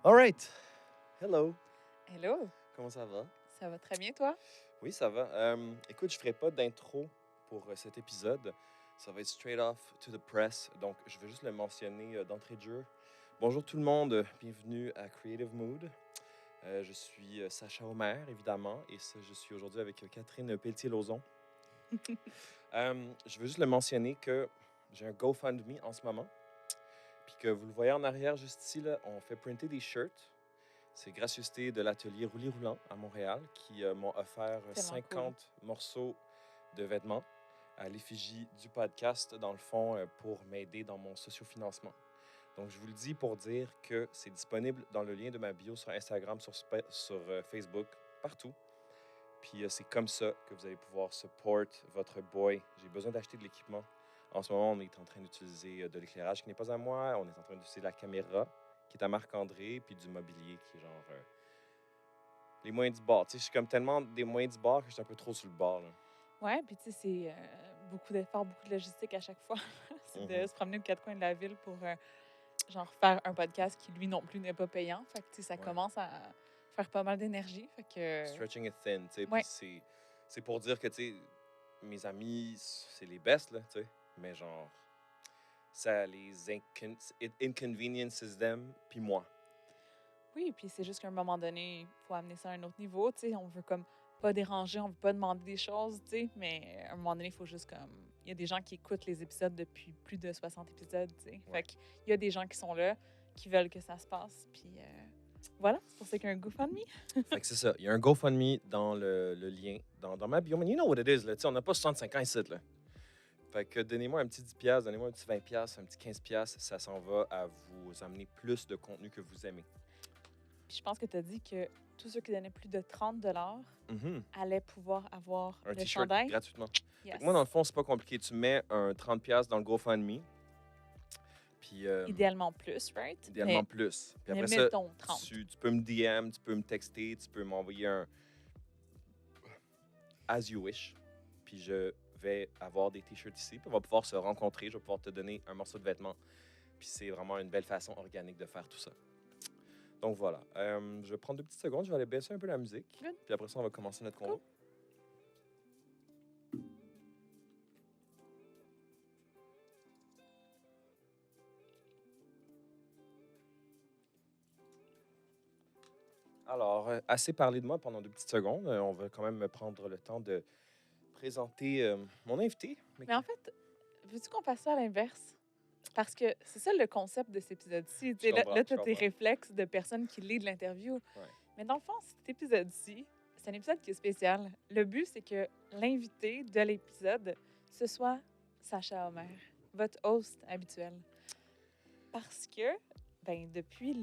All right. Hello. Hello, Comment ça va? ça va très bien toi? Oui, ça va. Écoute, je ferai pas d'intro pour cet épisode. Ça va être straight off to the press. Donc, je vais juste le mentionner d'entrée de jeu. Bonjour tout le monde. Bienvenue à Creative Mood. Je suis Sacha Omer, évidemment, et je suis aujourd'hui avec Catherine Pelletier-Lauzon. Je veux juste le mentionner que j'ai un GoFundMe en ce moment. Puis que vous le voyez en arrière, juste ici, là, on fait printer des shirts. C'est gracieuseté de l'atelier Roulis Roulant à Montréal qui m'ont offert Tellement cool. 50 morceaux de vêtements à l'effigie du podcast, dans le fond, pour m'aider dans mon sociofinancement. Donc, je vous le dis pour dire que c'est disponible dans le lien de ma bio sur Instagram, sur Facebook, partout. Puis c'est comme ça que vous allez pouvoir support votre boy. J'ai besoin d'acheter de l'équipement. En ce moment, on est en train d'utiliser de l'éclairage qui n'est pas à moi. On est en train d'utiliser la caméra qui est à Marc-André, puis du mobilier qui est genre les moyens du bord. Tu sais, je suis comme tellement des moyens du bord que je suis un peu trop sur le bord. Là. Ouais, puis tu sais, c'est beaucoup d'efforts, beaucoup de logistique à chaque fois. C'est de Mhm. se promener aux quatre coins de la ville pour genre faire un podcast qui lui non plus n'est pas payant. Fait que tu sais, ça Ouais. commence à faire pas mal d'énergie. Fait que Stretching it thin, tu sais. Puis ouais, c'est pour dire que, tu sais, mes amis, c'est les best, là, tu sais. Mais genre, ça it inconveniences them, puis moi. oui, puis c'est juste qu'à un moment donné, il faut amener ça à un autre niveau. Tu sais, on veut comme pas déranger, on veut pas demander des choses, tu sais, mais à un moment donné, il faut juste comme. Il y a des gens qui écoutent les épisodes depuis plus de 60 épisodes, tu sais. Ouais. Fait qu'il y a des gens qui sont là, qui veulent que ça se passe, puis voilà, c'est pour ça qu'il y a un GoFundMe. Fait que c'est ça. Il y a un GoFundMe dans le lien, dans ma bio. Mais you know what it is, là. Tu sais, on n'a pas 65 ans ici, là. Fait que donnez-moi un petit 10$, donnez-moi un petit 20$, un petit 15$. Ça s'en va à vous amener plus de contenu que vous aimez. Puis je pense que tu as dit que tous ceux qui donnaient plus de 30 Mhm. allaient pouvoir avoir Un le t-shirt chandail. gratuitement. Fait que moi, dans le Yes. fond, c'est pas compliqué. Tu mets un 30$ dans le GoFundMe. Puis Idéalement plus, right? idéalement plus. Puis Mais après ça, mettons 30. tu peux me DM, tu peux me texter, tu peux m'envoyer un as you wish. Puis je vais avoir des t-shirts ici. Puis on va pouvoir se rencontrer. Je vais pouvoir te donner un morceau de vêtement. Puis c'est vraiment une belle façon organique de faire tout ça. Donc voilà. Je vais prendre 2 petites secondes. Je vais aller baisser un peu la musique. Good. Puis après ça, on va commencer notre convo. Cool. Alors, assez parlé de moi pendant 2 petites secondes. On va quand même me prendre le temps de présenter mon invité. Mais en fait, veux-tu qu'on fasse ça à l'inverse? Parce que c'est ça le concept de cet épisode-ci. Tu Je sais, Là, comprends, là je tu as tes comprends. réflexes de personne qui lit de l'interview. Ouais. Mais dans le fond, cet épisode-ci, c'est un épisode qui est spécial. Le but, c'est que l'invité de l'épisode, ce soit Sacha Homer, votre host habituel. Parce que, ben, depuis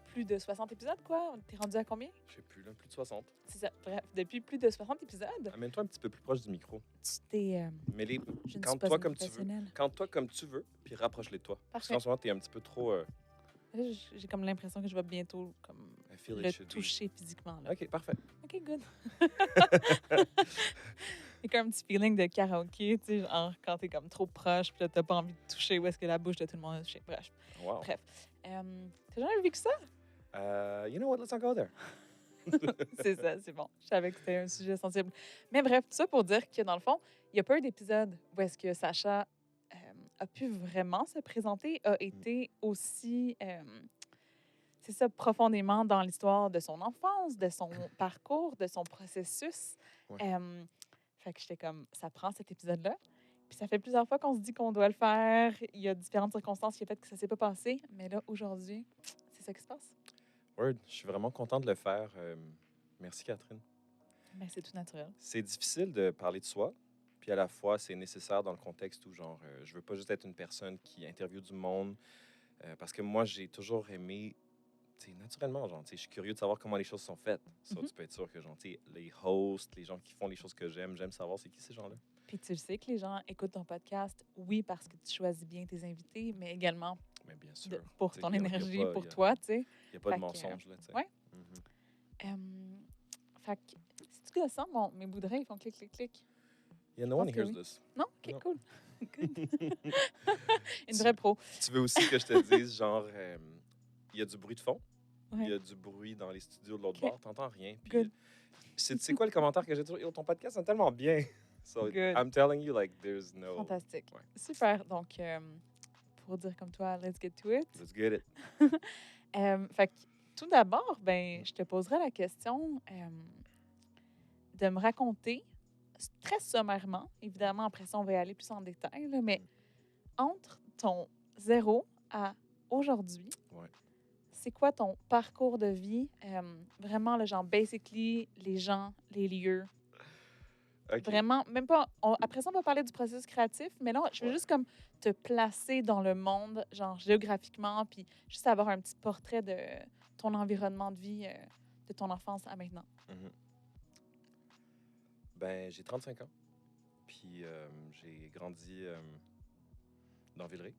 plus de 60 épisodes, quoi, t'es rendu à combien? Je sais plus, là, plus de 60. C'est ça. Bref, depuis plus de 60 épisodes, Amène-toi un petit peu plus proche du micro. tu t'es. Mais Je ne suis pas Cante-toi une comme tu veux. professionnelle. Cante-toi comme tu veux, puis rapproche-les de toi. Parce Parfait. qu'en ce moment, t'es un petit peu trop... Là, j'ai comme l'impression que je vais bientôt comme I feel it le should be. toucher physiquement. Là. OK, parfait. OK, good. Il y a comme un petit feeling de karaoké, tu sais, genre quand t'es comme trop proche, puis là, t'as pas envie de toucher où est-ce que la bouche de tout le monde est touchée. Bref. Wow. Bref. T'as jamais vécu ça? You know what? Let's not go there. C'est ça, c'est bon. Je savais que c'était un sujet sensible. Mais bref, tout ça pour dire que dans le fond, il y a pas eu d'épisode où est-ce que Sacha a pu vraiment se présenter, a été aussi, c'est ça, profondément dans l'histoire de son enfance, de son parcours, de son processus. Ouais. Fait que j'étais comme, ça prend cet épisode-là. Puis ça fait plusieurs fois qu'on se dit qu'on doit le faire. Il y a différentes circonstances qui ont fait que ça s'est pas passé. Mais là, aujourd'hui, c'est ça qui se passe. Word, je suis vraiment content de le faire. Merci, Catherine. Mais c'est tout naturel. C'est difficile de parler de soi, puis à la fois, c'est nécessaire dans le contexte où, genre, je veux pas juste être une personne qui interviewe du monde, parce que moi, j'ai toujours aimé, tu sais, naturellement, genre, tu sais, je suis curieux de savoir comment les choses sont faites. Ça, Mhm. tu peux être sûr que, genre, tu sais, les hosts, les gens qui font les choses que j'aime savoir c'est qui ces gens-là. Puis tu le sais que les gens écoutent ton podcast, oui, parce que tu choisis bien tes invités, mais également Mais bien sûr. pour tu sais, ton y a énergie, pas, pour toi, tu sais. Il n'y a pas de Fait que, mensonge, là, tu sais. ouais. Mhm. Fait que, c'est-tu gossant? Bon, mes bouts de ils font clic, clic, clic. Yeah, no Je one pense que hears oui. this. Non? OK, Non. cool. Good. Une vraie pro. Tu veux aussi que je te dise, genre, il y a du bruit de fond? Il y Ouais. a du bruit dans les studios de l'autre OK. bord. T'entends rien. Puis, Good. c'est quoi le commentaire que j'ai toujours? Yo, ton podcast sonne tellement bien. So, Good. I'm telling you, like, there's no... Fantastique. Ouais. Super. Donc, pour dire comme toi, let's get to it. Let's get it. Fait que, tout d'abord, ben, je te poserai la question de me raconter, très sommairement, évidemment, après ça, on va y aller plus en détail, là, mais entre ton 0 à aujourd'hui, Ouais. c'est quoi ton parcours de vie? Vraiment, le genre, basically, les gens, les lieux. OK. Vraiment, même pas. Après ça, on va parler du processus créatif, mais là, je veux Ouais. juste comme te placer dans le monde, genre géographiquement, puis juste avoir un petit portrait de ton environnement de vie, de ton enfance à maintenant. Mhm. Ben, j'ai 35 ans. Puis j'ai grandi dans Villeray,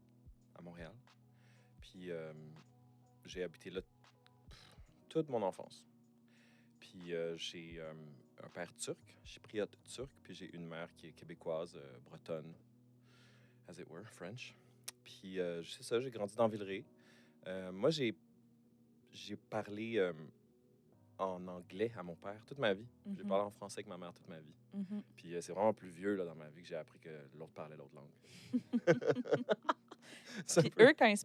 à Montréal. Puis j'ai habité là toute mon enfance. Puis j'ai un père turc, chypriote turc, puis j'ai une mère qui est québécoise, bretonne, as it were, French. Puis c'est ça, j'ai grandi dans Villeray. Moi, j'ai parlé en anglais à mon père toute ma vie. J'ai Mhm. parlé en français avec ma mère toute ma vie. Mhm. Puis c'est vraiment plus vieux là, dans ma vie que j'ai appris que l'autre parlait l'autre langue. C'est un Puis peu- eux, quand ils se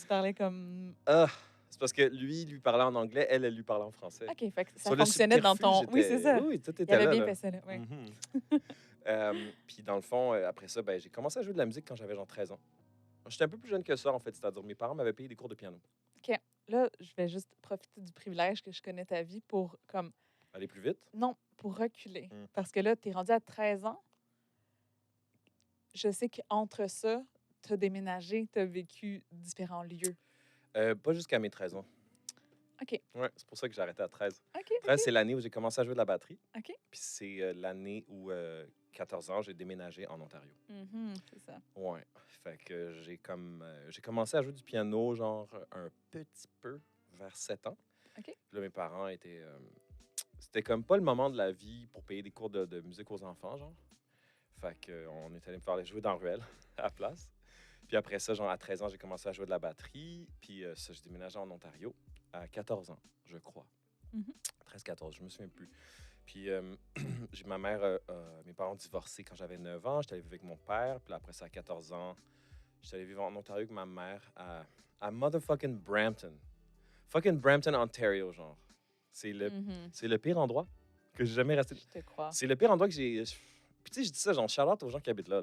parlaient comme. Ah, c'est parce que lui parlait en anglais, elle lui parlait en français. OK, fait que ça Sur le fonctionnait dans ton. subterfuge, Oui, c'est ça. Oui, tout Il était avait là. bien là. fait ça, là. Ouais. Puis dans le fond, après ça, ben, j'ai commencé à jouer de la musique quand j'avais genre 13 ans. J'étais un peu plus jeune que ça, en fait. C'est-à-dire, mes parents m'avaient payé des cours de piano. Là, je vais juste profiter du privilège que je connais ta vie pour, comme. Aller plus vite? Non, pour reculer. Mm. Parce que là, tu es rendu à 13 ans. Je sais qu'entre ça, tu as déménagé, tu as vécu différents lieux. Pas jusqu'à mes 13 ans. OK. Ouais, c'est pour ça que j'ai arrêté à 13. OK. 13, c'est l'année où j'ai commencé à jouer de la batterie. OK. Puis c'est l'année où, 14 ans, j'ai déménagé en Ontario. Mhm, c'est ça. Ouais. Fait que j'ai commencé à jouer du piano, genre, un petit peu vers 7 ans. OK. Puis là, mes parents étaient... c'était comme pas le moment de la vie pour payer des cours de musique aux enfants, genre. Fait qu'on est allé me faire jouer dans la ruelle, à la place. Puis après ça, genre, à 13 ans, j'ai commencé à jouer de la batterie. Puis ça, j'ai déménagé en Ontario à 14 ans, je crois. Mhm. 13-14, je me souviens plus. Puis ma mère, mes parents ont divorcé quand j'avais 9 ans. J'étais allé vivre avec mon père. Puis là, après ça, à 14 ans, j'étais allé vivre en Ontario avec ma mère à motherfucking Brampton. Fucking Brampton, Ontario, genre. C'est Mhm, le pire endroit que j'ai jamais resté. je te crois. C'est le pire endroit que j'ai... Puis tu sais, je dis ça, genre, shout-out aux gens qui habitent là.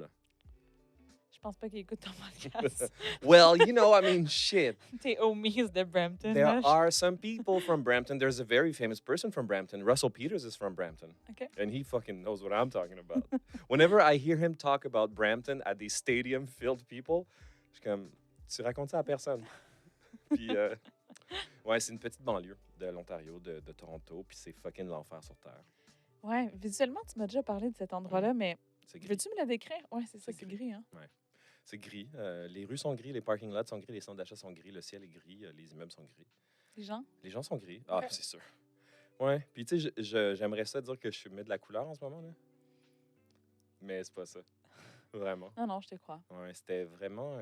Je pense pas qu'ils écoutent ton podcast. Well, you know, I mean, shit. Tes homies de Brampton. There là, are some people from Brampton. There's a very famous person from Brampton. Russell Peters is from Brampton. OK. And he fucking knows what I'm talking about. Whenever I hear him talk about Brampton at these stadium-filled people, je suis comme, tu racontes ça à personne. Puis, ouais, c'est une petite banlieue de l'Ontario, de Toronto, puis c'est fucking l'enfer sur Terre. Ouais, visuellement, tu m'as déjà parlé de cet endroit-là, mais C'est gris. veux-tu me le décrire? Ouais, c'est ça, C'est c'est gris. gris, hein? C'est gris. Les rues sont gris, les parking lots sont gris, les centres d'achat sont gris, le ciel est gris, les immeubles sont gris. Les gens? Les gens sont gris. Ah, Ok. c'est sûr. Ouais. Puis, tu sais, j'aimerais ça dire que je mets de la couleur en ce moment, là. Mais c'est pas ça. Vraiment. Non, non, je te crois. Ouais, c'était vraiment...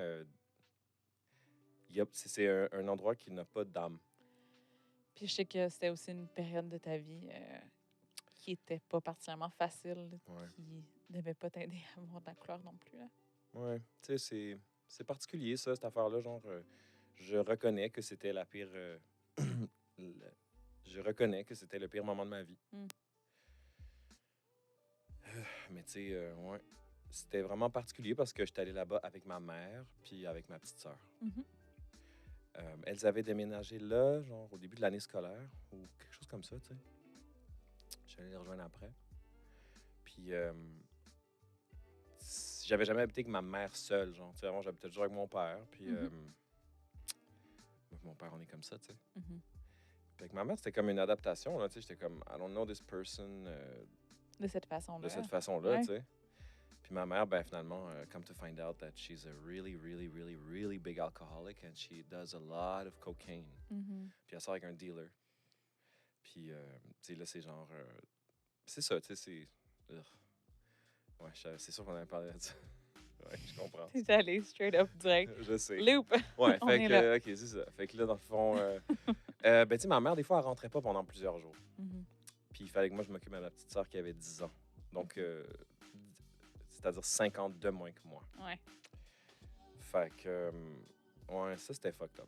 c'est un endroit qui n'a pas d'âme. Puis je sais que c'était aussi une période de ta vie qui était pas particulièrement facile, Ouais. qui devait pas t'aider à avoir de la couleur non plus. Là. Ouais. Tu sais, c'est particulier, ça, cette affaire-là. Genre, je reconnais que c'était la pire... je reconnais que c'était le pire moment de ma vie. Mm. Mais tu sais, ouais. C'était vraiment particulier parce que j'étais allé là-bas avec ma mère puis avec ma petite sœur. Mhm. Elles avaient déménagé là, genre au début de l'année scolaire ou quelque chose comme ça, tu sais. Je suis allé les rejoindre après. Puis, j'avais jamais habité avec ma mère seule, genre. Tu sais, avant, j'habitais toujours avec mon père. Puis, mon père, on est comme ça, tu sais. Mhm. Puis avec ma mère, c'était comme une adaptation, là, tu sais. J'étais comme, I don't know this person De cette façon-là. de cette façon-là, Ouais. tu sais. Puis ma mère, ben finalement, come to find out that she's a really, really, really, really big alcoholic and she does a lot of cocaine. Mhm. Puis elle sort avec un dealer. Puis, tu sais, là, c'est genre... c'est ça, tu sais, c'est... Ugh. Ouais, c'est sûr qu'on avait parlé de ça. Ouais, je comprends. T'es allé straight up direct. Je sais. Loop! Ouais, On fait est que... là. OK, c'est ça. Fait que là, dans le fond, Ben, tu sais, ma mère, des fois, elle rentrait pas pendant plusieurs jours. Mhm. Puis il fallait que moi, je m'occupe de ma petite sœur qui avait 10 ans. Donc, c'est-à-dire 50 de moins que moi. Ouais. Fait que, ouais, ça, c'était fucked up.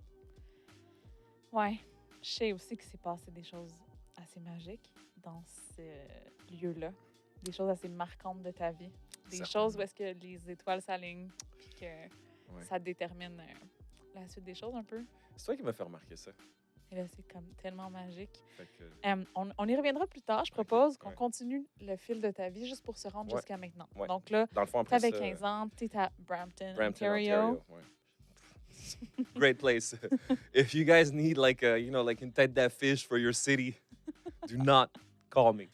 Ouais. Je sais aussi qu'il s'est passé des choses assez magiques dans ce lieu-là. Des choses assez marquantes de ta vie. Des choses où est-ce que les étoiles s'alignent puis que ça détermine la suite des choses un peu. C'est toi qui m'as fait remarquer ça. Et là, c'est comme tellement magique. Fait que, On y reviendra plus tard. Je propose qu'on continue le fil de ta vie juste pour se rendre jusqu'à maintenant. Ouais. Donc là, dans le fond, tu après avais ça, 15 ans, tu es à Brampton, Brampton, Ontario. ouais. Great place. If you guys need like a, like une tête d'affiche for your city, do not call me.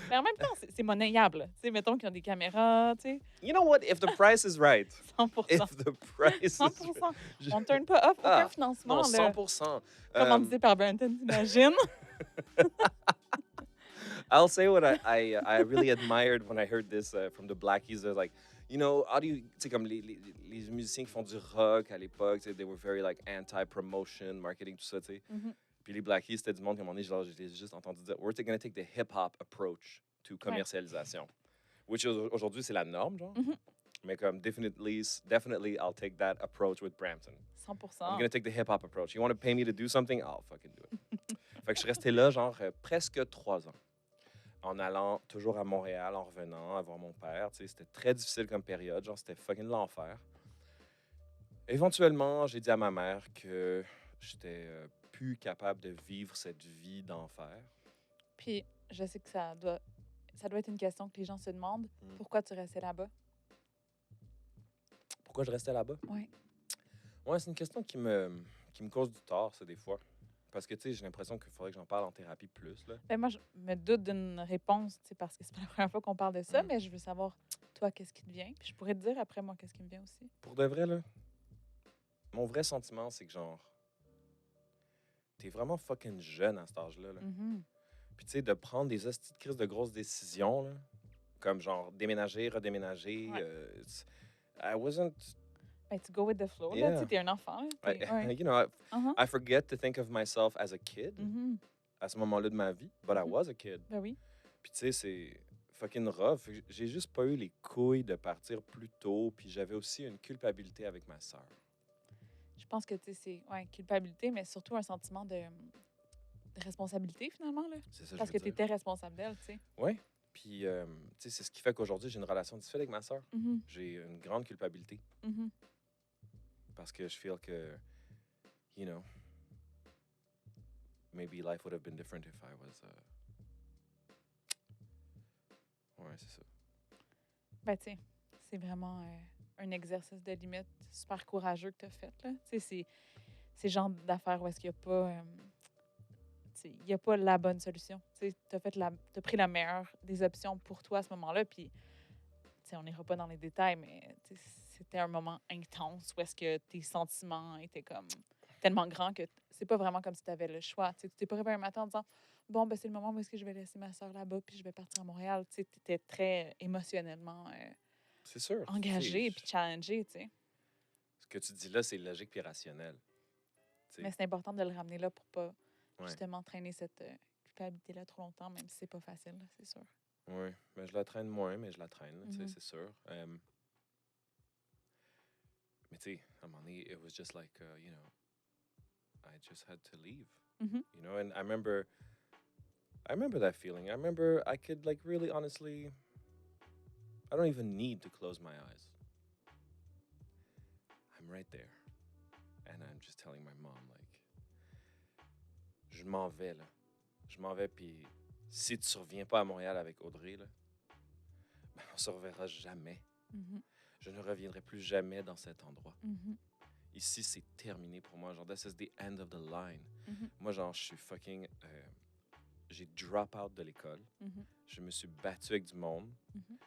Mais en même temps, c'est monnayable. Tu sais, mettons qu'ils ont des caméras, tu sais. You know what? If the price is right. 100%. If the price 100%. is right. On ne turn pas off aucun financement. Non, Là. 100%. Commandité par Brampton, t'imagines? I'll say what I really admired when I heard this from the Blackies. They're like, how do you, tu sais, comme les musiciens qui font du rock à l'époque, they were very like anti-promotion, marketing, tout ça, tu sais. Mhm. Puis les Blackies, c'était du monde comme on est, genre, j'ai juste entendu dire, we're going to take the hip-hop approach to commercialisation. Which aujourd'hui, c'est la norme, genre. Mhm. Mais comme, definitely, I'll take that approach with Brampton. 100%. I'm going to take the hip-hop approach. You want to pay me to do something? I'll fucking do it. Fait que je suis resté là, genre, presque 3 ans. En allant toujours à Montréal, en revenant, à voir mon père. Tu sais, c'était très difficile comme période. Genre, c'était fucking l'enfer. Éventuellement, j'ai dit à ma mère que j'étais plus capable de vivre cette vie d'enfer. Puis, je sais que ça doit être une question que les gens se demandent. Mm. Pourquoi tu restais là-bas? Pourquoi je restais là-bas? Oui. Ouais, c'est une question qui me cause du tort, ça, des fois. Parce que, tu sais, j'ai l'impression qu'il faudrait que j'en parle en thérapie plus, là. Ben moi, je me doute d'une réponse, tu sais, parce que c'est pas la première fois qu'on parle de ça, Mm. mais je veux savoir, toi, qu'est-ce qui te vient? Puis je pourrais te dire après, moi, qu'est-ce qui me vient aussi. Pour de vrai, là, mon vrai sentiment, c'est que, genre, t'es vraiment fucking jeune à cet âge-là, là. Mhm. Puis, tu sais, de prendre des hosties de crises de grosses décisions, là, comme, genre, déménager, redéménager. Ouais. I wasn't... Ben, tu go with the flow, là. Yeah. Tu sais, t'es un enfant, là. Ouais. You know, Uh-huh. I forget to think of myself as a kid Mhm. à ce moment-là de ma vie, but I Mhm. was a kid. Ben oui. Puis, tu sais, c'est fucking rough. J'ai juste pas eu les couilles de partir plus tôt, puis j'avais aussi une culpabilité avec ma sœur. Je pense que, tu sais, c'est culpabilité, mais surtout un sentiment de responsabilité, finalement, là. C'est ça, Parce je que veux tu dire. étais responsable d'elle, tu sais. Ouais. Puis, tu sais, c'est ce qui fait qu'aujourd'hui, j'ai une relation difficile avec ma sœur. Mhm. J'ai une grande culpabilité Mhm. parce que je feel que, you know, maybe life would have been different if I was... Ouais, c'est ça. Ben, tu sais, c'est vraiment un exercice de limite super courageux que tu as fait, là. Tu sais, c'est le genre d'affaires où est-ce qu'il n'y a pas... il n'y a pas la bonne solution. Tu as pris la meilleure des options pour toi à ce moment-là, puis on n'ira pas dans les détails, mais c'était un moment intense où est-ce que tes sentiments étaient comme tellement grands que c'est pas vraiment comme si tu avais le choix. Tu t'es pas réveillé un matin en disant « Bon, ben c'est le moment où est-ce que je vais laisser ma soeur là-bas puis je vais partir à Montréal. » Tu étais très émotionnellement C'est sûr. engagé puis challengé, tu sais. Ce que tu dis là, c'est logique puis rationnel. T'sais. Mais c'est important de le ramener là pour pas Ouais. justement traîner cette culpabilité-là trop longtemps, même si c'est pas facile, là, c'est sûr. Oui, mais je la traîne moins, mais je la traîne, Mhm. c'est sûr. Mais tu sais, à un moment donné, it was just like, you know, I just had to leave. Mhm. You know, and I remember that feeling. I remember I could like really honestly, I don't even need to close my eyes. I'm right there. And I'm just telling my mom, like, je m'en vais, là. Je m'en vais, puis si tu reviens pas à Montréal avec Audrey, là, ben on se reverra jamais. Mhm. Je ne reviendrai plus jamais dans cet endroit. Mhm. Ici, c'est terminé pour moi. Genre, this is the end of the line. Mhm. Moi, genre, je suis fucking... j'ai drop out de l'école. Mhm. Je me suis battu avec du monde. Mhm.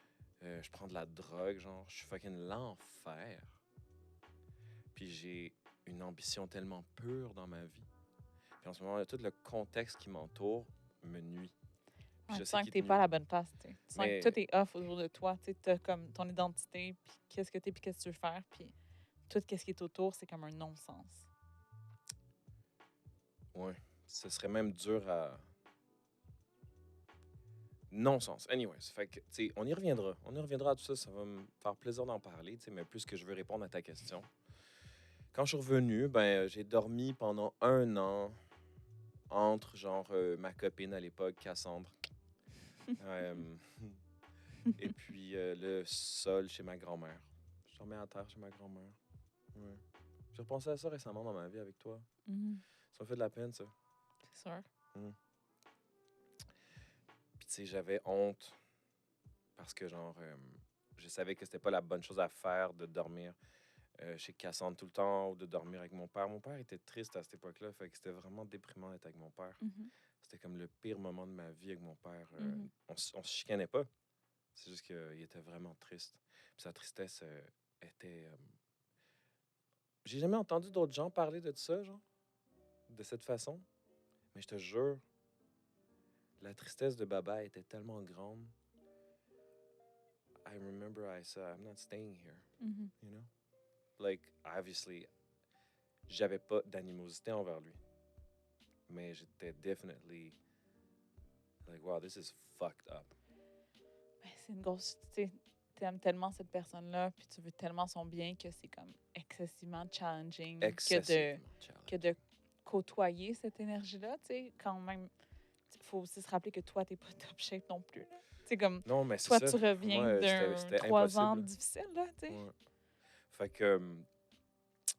Je prends de la drogue, genre. Je suis fucking l'enfer. Puis j'ai une ambition tellement pure dans ma vie. Puis en ce moment, tout le contexte qui m'entoure me nuit. Ouais, Je tu sais sens qu'il que t'es te pas à nuit. la bonne place, tu sais. Tu sens Mais- que tout est off autour de toi, tu as comme ton identité, puis qu'est-ce que t'es, puis qu'est-ce que tu veux faire, puis tout ce qui est autour, c'est comme un non-sens. Ouais. Ce serait même dur à... Non-sens. Anyways, fait que, tu sais, on y reviendra. On y reviendra à tout ça. Ça va me faire plaisir d'en parler, tu sais, mais plus que je veux répondre à ta question. Quand je suis revenu, ben, j'ai dormi pendant 1 an entre, genre, ma copine à l'époque, Cassandre, euh, et puis le sol chez ma grand-mère. Je dormais à terre chez ma grand-mère. Ouais. J'ai repensé à ça récemment dans ma vie avec toi. Mhm. Ça m'a fait de la peine, ça. C'est sûr. Puis, tu sais, j'avais honte parce que, genre, je savais que c'était pas la bonne chose à faire de dormir chez Cassandre tout le temps ou de dormir avec mon père. Mon père était triste à cette époque-là, fait que c'était vraiment déprimant d'être avec mon père. Mhm. C'était comme le pire moment de ma vie avec mon père. Mhm. On se chicanait pas. C'est juste qu'il était vraiment triste. Puis sa tristesse était... J'ai jamais entendu d'autres gens parler de ça, genre, de cette façon. Mais je te jure, la tristesse de Baba était tellement grande. I remember I said, I'm not staying here, Mhm. you know? Like, obviously, j'avais pas d'animosité envers lui. Mais j'étais definitely like, wow, this is fucked up. Ben, c'est une grosse. Tu sais, t'aimes tellement cette personne-là, puis tu veux tellement son bien que c'est comme excessivement challenging Excessivement que de côtoyer cette énergie-là. Tu sais, quand même, il faut aussi se rappeler que toi, t'es pas top shape non plus. Là. Tu sais, comme Non, mais c'est toi, ça. tu reviens Moi, d'un c'était 3 ans impossible. difficile, là, tu sais. Ouais. Fait que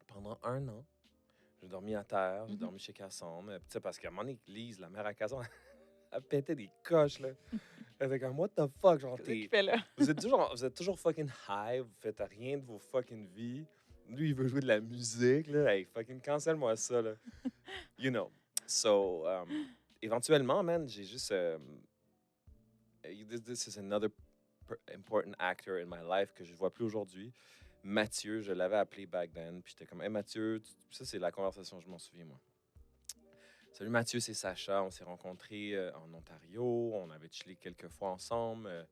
pendant 1 an, j'ai dormi à terre, j'ai Mhm. dormi chez Cassandre. Tu sais, parce qu'à un moment donné, Lise, la mère à Cassandre, elle pétait des coches, là. Elle était comme, what the fuck, genre, Qu'est-ce qu'il fait là? vous êtes toujours fucking high, vous faites rien de vos fucking vies. Lui, il veut jouer de la musique, là. Hey, fucking cancel-moi ça, là. You know. So, éventuellement, man, j'ai juste... this is another important actor in my life que je vois plus aujourd'hui. Mathieu, je l'avais appelé back then. Puis j'étais comme, hey Mathieu, ça c'est la conversation, je m'en souviens, moi. Salut Mathieu, c'est Sacha. On s'est rencontrés en Ontario. On avait chillé quelques fois ensemble.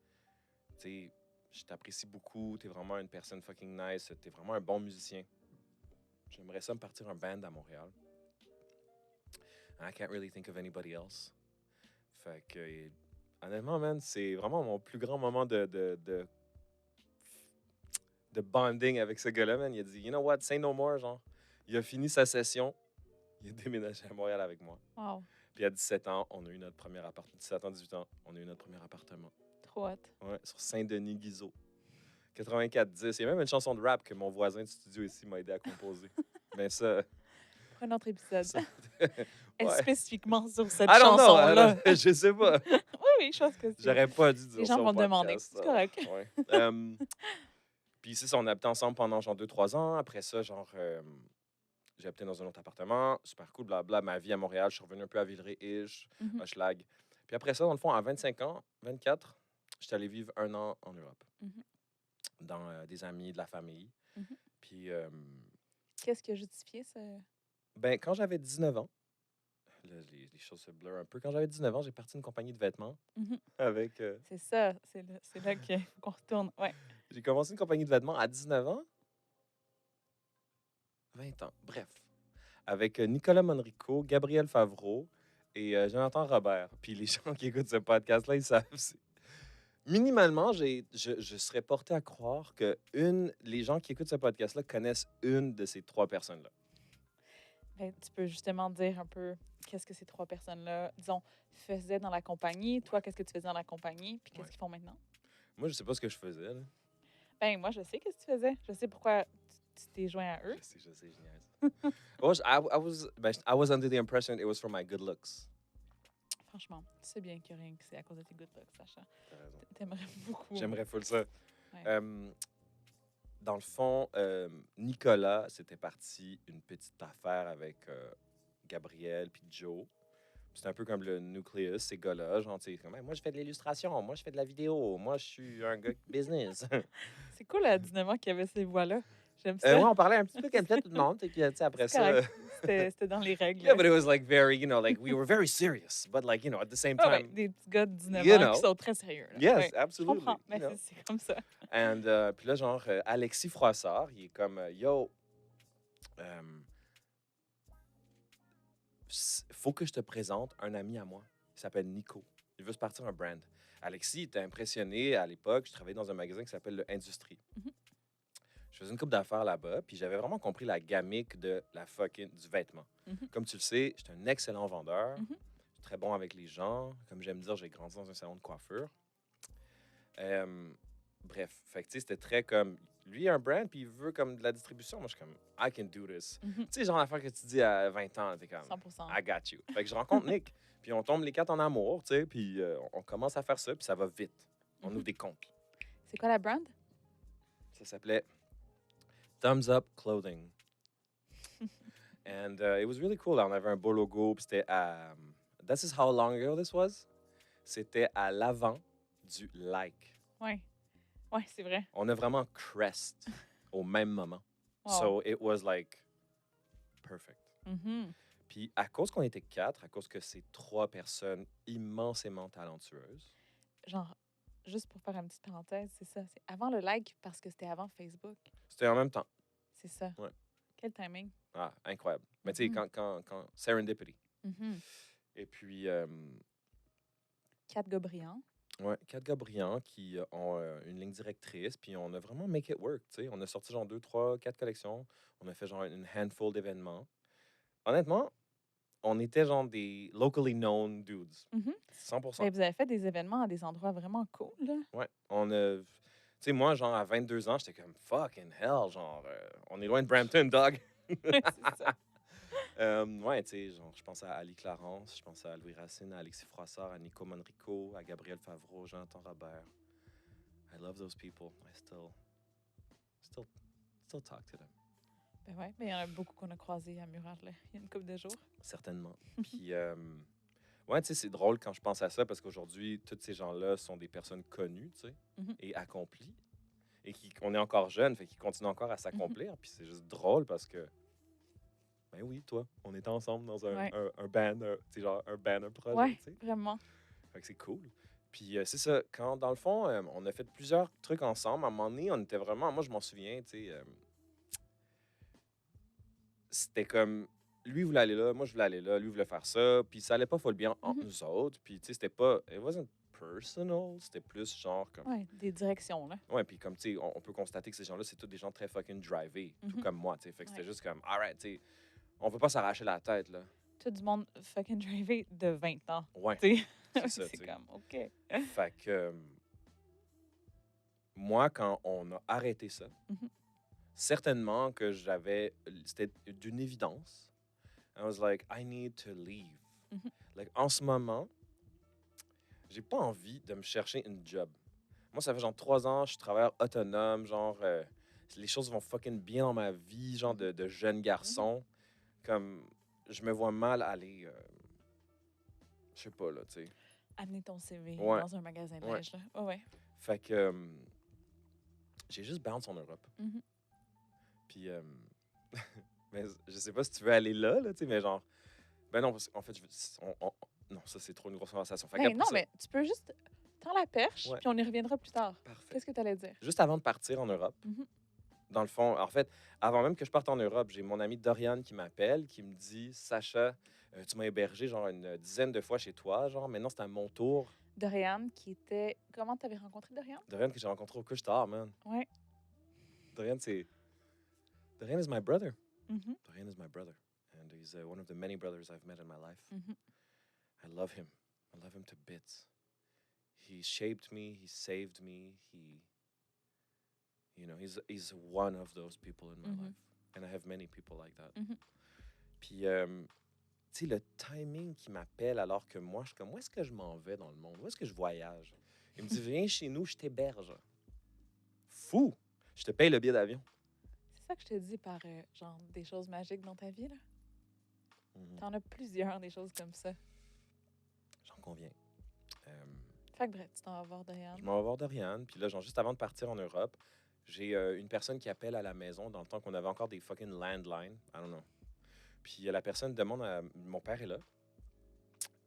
Tu sais, je t'apprécie beaucoup. T'es vraiment une personne fucking nice. T'es vraiment un bon musicien. J'aimerais ça me partir un band à Montréal. I can't really think of anybody else. Fait que, honnêtement, man, c'est vraiment mon plus grand moment de bonding avec ce gars-là, man. Il a dit, you know what, say no more, genre. Il a fini sa session. Il a déménagé à Montréal avec moi. Wow, Puis à 17 ans, on a eu notre premier appartement. 17 ans, 18 ans, on a eu notre premier appartement. trop hot. Ouais, sur Saint-Denis-Guizot. 84-10. Il y a même une chanson de rap que mon voisin de studio ici m'a aidé à composer. Mais ça... Pour un autre épisode. ça Et ouais. spécifiquement sur cette I don't know, chanson-là. je sais pas. Oui, je pense que c'est. J'aurais pas dû dire Les ça gens au vont demander. podcast. C'est correct. Ouais. Puis c'est ça, on a habité ensemble pendant genre 2-3 ans. Après ça, genre, j'ai habité dans un autre appartement. Super cool, blabla. Ma vie à Montréal, je suis revenu un peu à Villeray-ish, Mhm. Hochelag. Puis après ça, dans le fond, à 25 ans, 24, j'étais allé vivre 1 an en Europe. Mhm. Dans des amis, de la famille. Mhm. Puis, Qu'est-ce qui a justifié ça? ben, quand j'avais 19 ans, là, les choses se blurrent un peu. Quand j'avais 19 ans, j'ai parti une compagnie de vêtements Mhm. avec... C'est ça, c'est là qu'on retourne. Ouais. j'ai commencé une compagnie de vêtements à 19 ans. 20 ans, bref. Avec Nicolas Monrico, Gabriel Favreau et Jonathan Robert. Puis les gens qui écoutent ce podcast-là, ils savent. Minimalement, je serais porté à croire que les gens qui écoutent ce podcast-là connaissent une de ces 3 personnes-là. Ben, tu peux justement dire un peu qu'est-ce que ces 3 personnes-là, disons, faisaient dans la compagnie. Toi, qu'est-ce que tu faisais dans la compagnie, puis qu'est-ce Ouais. qu'ils font maintenant? Moi, je sais pas ce que je faisais. Là. Ben, moi, je sais qu'est-ce que tu faisais. Je sais pourquoi tu t'es joint à eux. Je sais, je niaise. I was under the impression it was for my good looks. Franchement, tu sais bien qu'il n'y a rien que c'est à cause de tes good looks, Sacha. T'as raison. T'aimerais beaucoup. J'aimerais full ça. Ouais. Dans le fond, Nicolas, c'était parti une petite affaire avec Gabriel puis Joe. C'est un peu comme le nucleus, ces gars-là. Genre, tu sais, comme, hey, moi, je fais de l'illustration, moi, je fais de la vidéo, moi, je suis un gars business. C'est cool à 19 ans qu'il y avait ces voix-là. J'aime Ouais, ça. on parlait un petit peu comme ça, tout le monde. Et puis, tu sais, après C'est ça... correct. C'était dans les règles. Yeah, but it was like very, you know, like we were very serious. But like, you know, at the same Ah ouais, time... des petits gars de 19 you ans know. qui sont très sérieux. Là. Yes, Ouais, je absolutely. comprends, mais you know. c'est comme ça. And puis là, genre, Alexis Froissart, il est comme, yo, faut que je te présente un ami à moi. Il s'appelle Nico. Il veut se partir un brand. Alexis était impressionné à l'époque. Je travaillais dans un magasin qui s'appelle le Industrie. Mhm. Je faisais une couple d'affaires là-bas, puis j'avais vraiment compris la gamique de du vêtement. Mhm. Comme tu le sais, j'étais un excellent vendeur. Mhm. Je suis très bon avec les gens. Comme j'aime dire, j'ai grandi dans un salon de coiffure. Bref, fait que, tu sais, c'était très comme... Lui, il a un brand, puis il veut comme de la distribution. Moi, je suis comme, I can do this. Mhm. Tu sais, genre l'affaire que tu dis à 20 ans, t'es comme, 100%. I got you. Fait que je rencontre Nick, puis on tombe les quatre en amour, tu sais, puis on commence à faire ça, puis ça va vite. On Mhm. ouvre des comptes. C'est quoi la brand? Ça s'appelait Thumbs Up Clothing. And it was really cool. On avait un beau logo, puis c'était à... This is how long ago this was? C'était à l'avant du like. Ouais. Ouais, c'est vrai. On a vraiment crest au même moment. Wow. So it was like perfect. Mhm. Puis à cause qu'on était quatre, à cause que c'est trois personnes immensément talentueuses, Genre, juste pour faire une petite parenthèse, c'est ça. C'est avant le like parce que c'était avant Facebook. c'était en même temps. C'est ça. Ouais. Quel timing. Ah, incroyable. Mais tu sais, Mhm. quand serendipity. Mhm. Et puis, 4 gars brillants. ouais, quatre gars brillants qui ont une ligne directrice, puis on a vraiment make it work, tu sais. On a sorti genre 2, 3, 4 collections. On a fait genre une handful d'événements. Honnêtement, on était genre des locally known dudes. Mhm. 100%. Mais vous avez fait des événements à des endroits vraiment cool, là. Ouais, on a... Tu sais, moi, genre, à 22 ans, j'étais comme fucking hell, genre, on est loin de Brampton, dog. c'est ça. Ouais, tu sais, genre, je pense à Ali Clarence, je pense à Louis Racine, à Alexis Froissart, à Nico Manrico, à Gabriel Favreau, Jonathan Robert. I love those people. I still talk to them. Ben ouais, mais il y en a beaucoup qu'on a croisés à Murat, là, il y a une couple de jours. Certainement. Puis, ouais, tu sais, c'est drôle quand je pense à ça parce qu'aujourd'hui, tous ces gens-là sont des personnes connues, tu sais, Mhm. et accomplies. Et on est encore jeunes, fait qu'ils continuent encore à s'accomplir. Puis c'est juste drôle parce que, ben oui, toi, on était ensemble dans Ouais. un band, tu sais, genre un banner projet, Ouais, tu sais. vraiment. Fait que c'est cool. Puis c'est ça, quand, dans le fond, on a fait plusieurs trucs ensemble. À un moment donné, on était vraiment, moi, je m'en souviens, tu sais, c'était comme, lui voulait aller là, moi, je voulais aller là, lui voulait faire ça. Puis ça allait pas full bien entre Mhm. nous autres. Puis, tu sais, c'était pas, it wasn't personal, c'était plus genre comme... Ouais, des directions, là. Ouais, puis comme, tu sais, on peut constater que ces gens-là, c'est tous des gens très fucking drivés, tout Mhm. comme moi, tu sais. Fait que c'était Ouais. juste comme, alright, tu sais, on veut pas s'arracher la tête, là. Tout du monde fucking drivé de 20 ans. Ouais, Tu sais. c'est ça, tu C'est sais. comme, OK. Fait que, moi, quand on a arrêté ça, Mhm. certainement que c'était d'une évidence. I was like, I need to leave. Mhm. Like, en ce moment, j'ai pas envie de me chercher une job. Moi, ça fait genre 3 ans, je suis travailleur autonome, genre, les choses vont fucking bien dans ma vie, genre de jeune garçon. Comme, je me vois mal aller, je sais pas, là, tu sais. Amener ton CV Ouais. dans un magasin de Ouais. linge, là. Ouais, ouais. Fait que, j'ai juste bounce en Europe. Mhm. Puis, mais je sais pas si tu veux aller là, tu sais, mais genre, ben non, en fait, non, ça, c'est trop une grosse conversation. Fait Ben qu'après non, ça- mais tu peux juste tendre la perche, Ouais. puis on y reviendra plus tard. Parfait. Qu'est-ce que tu allais dire? Juste avant de partir en Europe, Mhm. dans le fond, en fait, avant même que je parte en Europe, j'ai mon ami Dorian qui m'appelle, qui me dit, Sacha, tu m'as hébergé genre une dizaine de fois chez toi, genre, maintenant c'est à mon tour. Dorian, qui était... Comment t'avais rencontré Dorian? Dorian que j'ai rencontré au couche-tard, man. Ouais. Dorian, Dorian is my brother. Mhm. Dorian is my brother. And he's one of the many brothers I've met in my life. Mhm. I love him. I love him to bits. He shaped me. He saved me. He's one of those people in my Mhm. life. And I have many people like that. Mhm. Puis, tu sais, le timing qui m'appelle alors que moi, je suis comme, où est-ce que je m'en vais dans le monde? Où est-ce que je voyage? Il me dit, viens chez nous, je t'héberge. Fou! Je te paye le billet d'avion. C'est ça que je te dis par, genre, des choses magiques dans ta vie, là. Mhm. T'en as plusieurs, des choses comme ça. J'en conviens. Fait que bref, tu t'en vas voir Dorian. Je m'en vais voir Dorian. Puis là, genre, juste avant de partir en Europe, j'ai une personne qui appelle à la maison dans le temps qu'on avait encore des fucking landlines. I don't know. Puis la personne demande à... Mon père est là.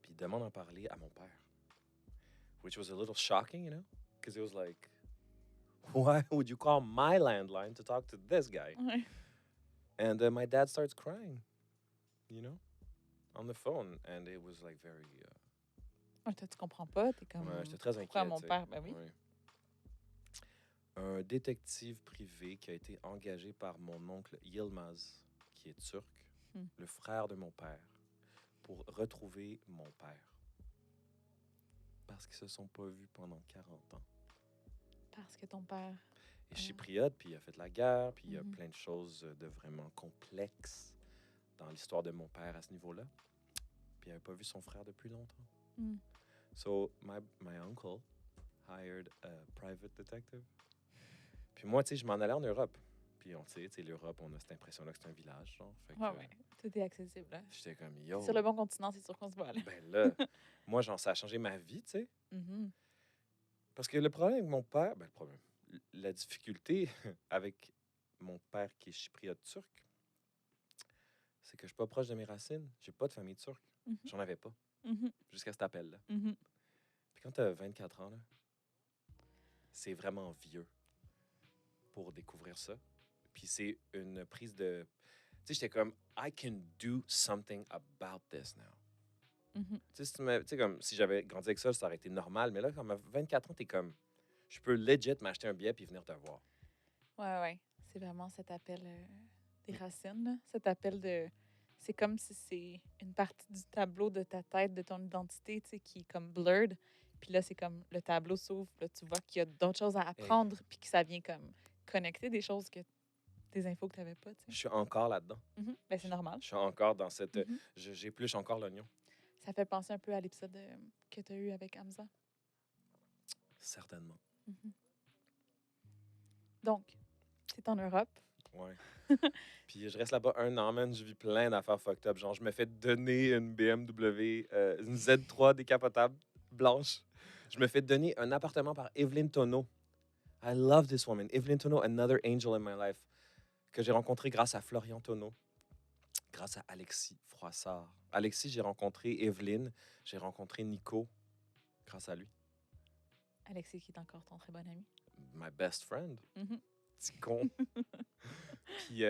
Puis il demande à parler à mon père. Which was a little shocking, you know? Because it was like, why would you call my landline to talk to this guy? Ouais. And my dad starts crying, you know? on the phone, and it was like very. Ouais, toi, tu comprends pas. T'es comme, Ouais, j'étais très pourquoi inquiet. mon Tu sais. père? Ben oui. Ouais. Un détective privé qui a été engagé par mon oncle Yilmaz, qui est turc, Hmm. le frère de mon père, pour retrouver mon père. Parce qu'ils se sont pas vus pendant 40 ans. Parce que ton père... Et chypriote, puis il a fait la guerre, puis il y a Mhm. plein de choses de vraiment complexes dans l'histoire de mon père à ce niveau-là. Puis il n'avait pas vu son frère depuis longtemps. Hmm. So, my uncle hired a private detective. Puis moi, tu sais, je m'en allais en Europe. Puis on tu sais, l'Europe, on a cette impression-là que c'est un village, genre. Fait que, Ouais. Tout est accessible, là. j'étais comme, T'es yo, sur le bon continent, c'est sûr qu'on se voit, là. ben là, moi, genre, ça a changé ma vie, tu sais. Mhm. Parce que le problème avec mon père, ben le problème, la difficulté avec mon père qui est chypriote turc, c'est que je suis pas proche de mes racines. J'ai pas de famille turque. Mhm. J'en avais pas, Mhm. jusqu'à cet appel-là. Mhm. Puis quand tu as 24 ans, là, c'est vraiment vieux pour découvrir ça. Puis c'est une prise de... Tu sais, j'étais comme, I can do something about this now. Mhm. Tu sais, comme si j'avais grandi avec ça, ça aurait été normal. Mais là, quand à 24 ans, t'es comme, je peux legit m'acheter un billet puis venir te voir. Ouais. C'est vraiment cet appel des racines, là. Cet appel de... C'est comme si c'est une partie du tableau de ta tête, de ton identité, tu sais, qui est comme blurred. Puis là, c'est comme le tableau s'ouvre, là, tu vois qu'il y a d'autres choses à apprendre, puis que ça vient comme connecter des choses que... des infos que tu n'avais pas, tu Je sais. suis encore là-dedans. Ben, c'est normal. Je suis encore dans cette... Mhm. J'épluche encore l'oignon. Ça fait penser un peu à l'épisode que tu as eu avec Hamza. Certainement. Mhm. Donc, c'est en Europe. Ouais. Puis je reste là-bas 1 an, man. Je vis plein d'affaires fucked up. Genre, je me fais donner une BMW, une Z3 décapotable blanche. Je me fais donner un appartement par Evelyn Tonneau. I love this woman. Evelyn Tonneau, another angel in my life, que j'ai rencontré grâce à Florian Tonneau, grâce à Alexis Froissart. Alexis, j'ai rencontré Evelyn, j'ai rencontré Nico, grâce à lui. Alexis, qui est encore ton très bon ami. My best friend. Mhm. Petit con. Puis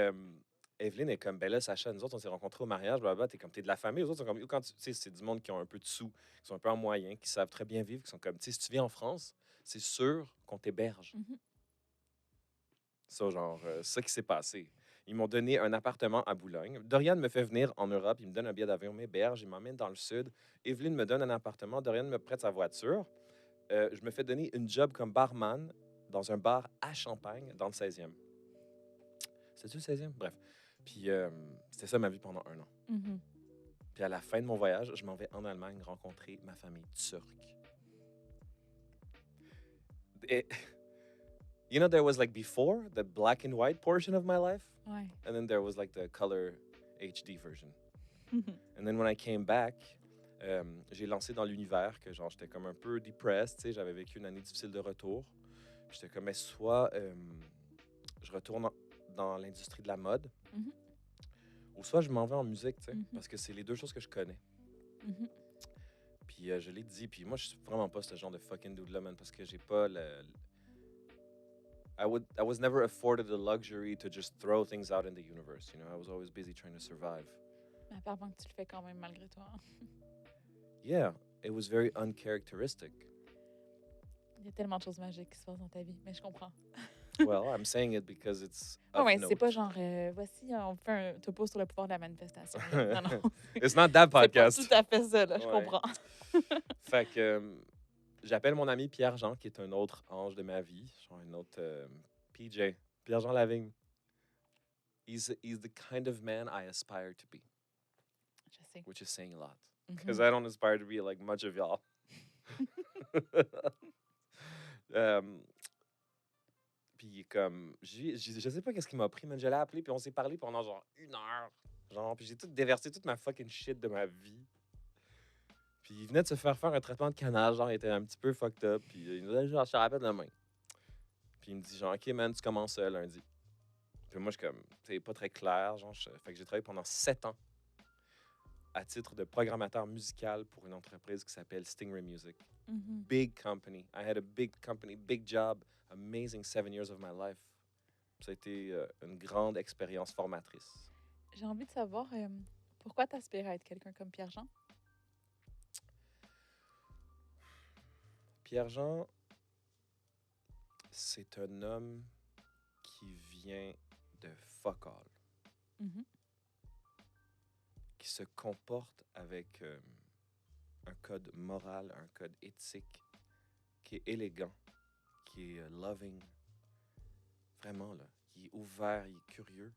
Evelyn est comme, ben là, Sacha, nous autres, on s'est rencontrés au mariage, blablabla, t'es de la famille. Les autres sont comme, quand tu sais, c'est du monde qui ont un peu de sous, qui sont un peu en moyen, qui savent très bien vivre, qui sont comme, tu sais, si tu viens en France, c'est sûr qu'on t'héberge. Mhm. Ça, genre, c'est ça qui s'est passé. Ils m'ont donné un appartement à Boulogne. Dorian me fait venir en Europe, il me donne un billet d'avion, m'héberge, il m'emmène dans le sud. Evelyne me donne un appartement, Dorian me prête sa voiture. Je me fais donner une job comme barman dans un bar à Champagne, dans le 16e. C'était-tu le 16e? Bref. Puis c'était ça ma vie pendant 1 an. Mhm. Puis à la fin de mon voyage, je m'en vais en Allemagne rencontrer ma famille turque. Et, you know, there was like before the black and white portion of my life, Ouais. and then there was like the color HD version. Mhm. And then when I came back, j'ai lancé dans l'univers que genre j'étais comme un peu depressed, tu sais, j'avais vécu une année difficile de retour. Puis j'étais comme, mais soit je retourne dans l'industrie de la mode, Mhm. ou soit je m'en vais en musique, tu sais, Mhm. parce que c'est les deux choses que je connais. Mhm. Puis je l'ai dit, puis moi, je suis vraiment pas ce genre de fucking dude-là, man, parce que j'ai pas I was never afforded the luxury to just throw things out in the universe, you know? I was always busy trying to survive. Mais apparemment que tu le fais quand même malgré toi. Hein. Yeah, it was very uncharacteristic. Il y a tellement de choses magiques qui se passent dans ta vie, mais je comprends. Well, I'm saying it because it's of Ouais, note. c'est pas genre, voici, on fait un topo sur le pouvoir de la manifestation. là. Non, non. It's not that C'est pas podcast. tout à fait ça, là, je Ouais. comprends. Fait que j'appelle mon ami Pierre-Jean, qui est un autre ange de ma vie, genre un autre PJ, Pierre-Jean Lavigne. He's the kind of man I aspire to be, Je sais. which is saying a lot. Mhm. Because I don't aspire to be like much of y'all. Puis comme, je sais pas qu'est-ce qui m'a pris, mais je l'ai appelé, puis on s'est parlé pendant genre 1 heure. Genre, puis j'ai tout déversé toute ma fucking shit de ma vie. Puis il venait de se faire un traitement de canal, genre, il était un petit peu fucked up, puis il nous a dit, genre, je te rappelle demain. Puis il me dit, genre, OK, man, tu commences lundi. Puis moi, je suis comme, c'est pas très clair, genre, fait que j'ai travaillé pendant 7 ans à titre de programmateur musical pour une entreprise qui s'appelle Stingray Music. Mhm. Big company. I had a big company, big job, amazing 7 years of my life. Ça a été une grande expérience formatrice. J'ai envie de savoir Pourquoi t'aspires à être quelqu'un comme Pierre-Jean? Pierre-Jean, c'est un homme qui vient de fuck all, Mhm. qui se comporte avec un code moral, un code éthique, qui est élégant, qui est loving, vraiment, là. Il est ouvert, il est curieux.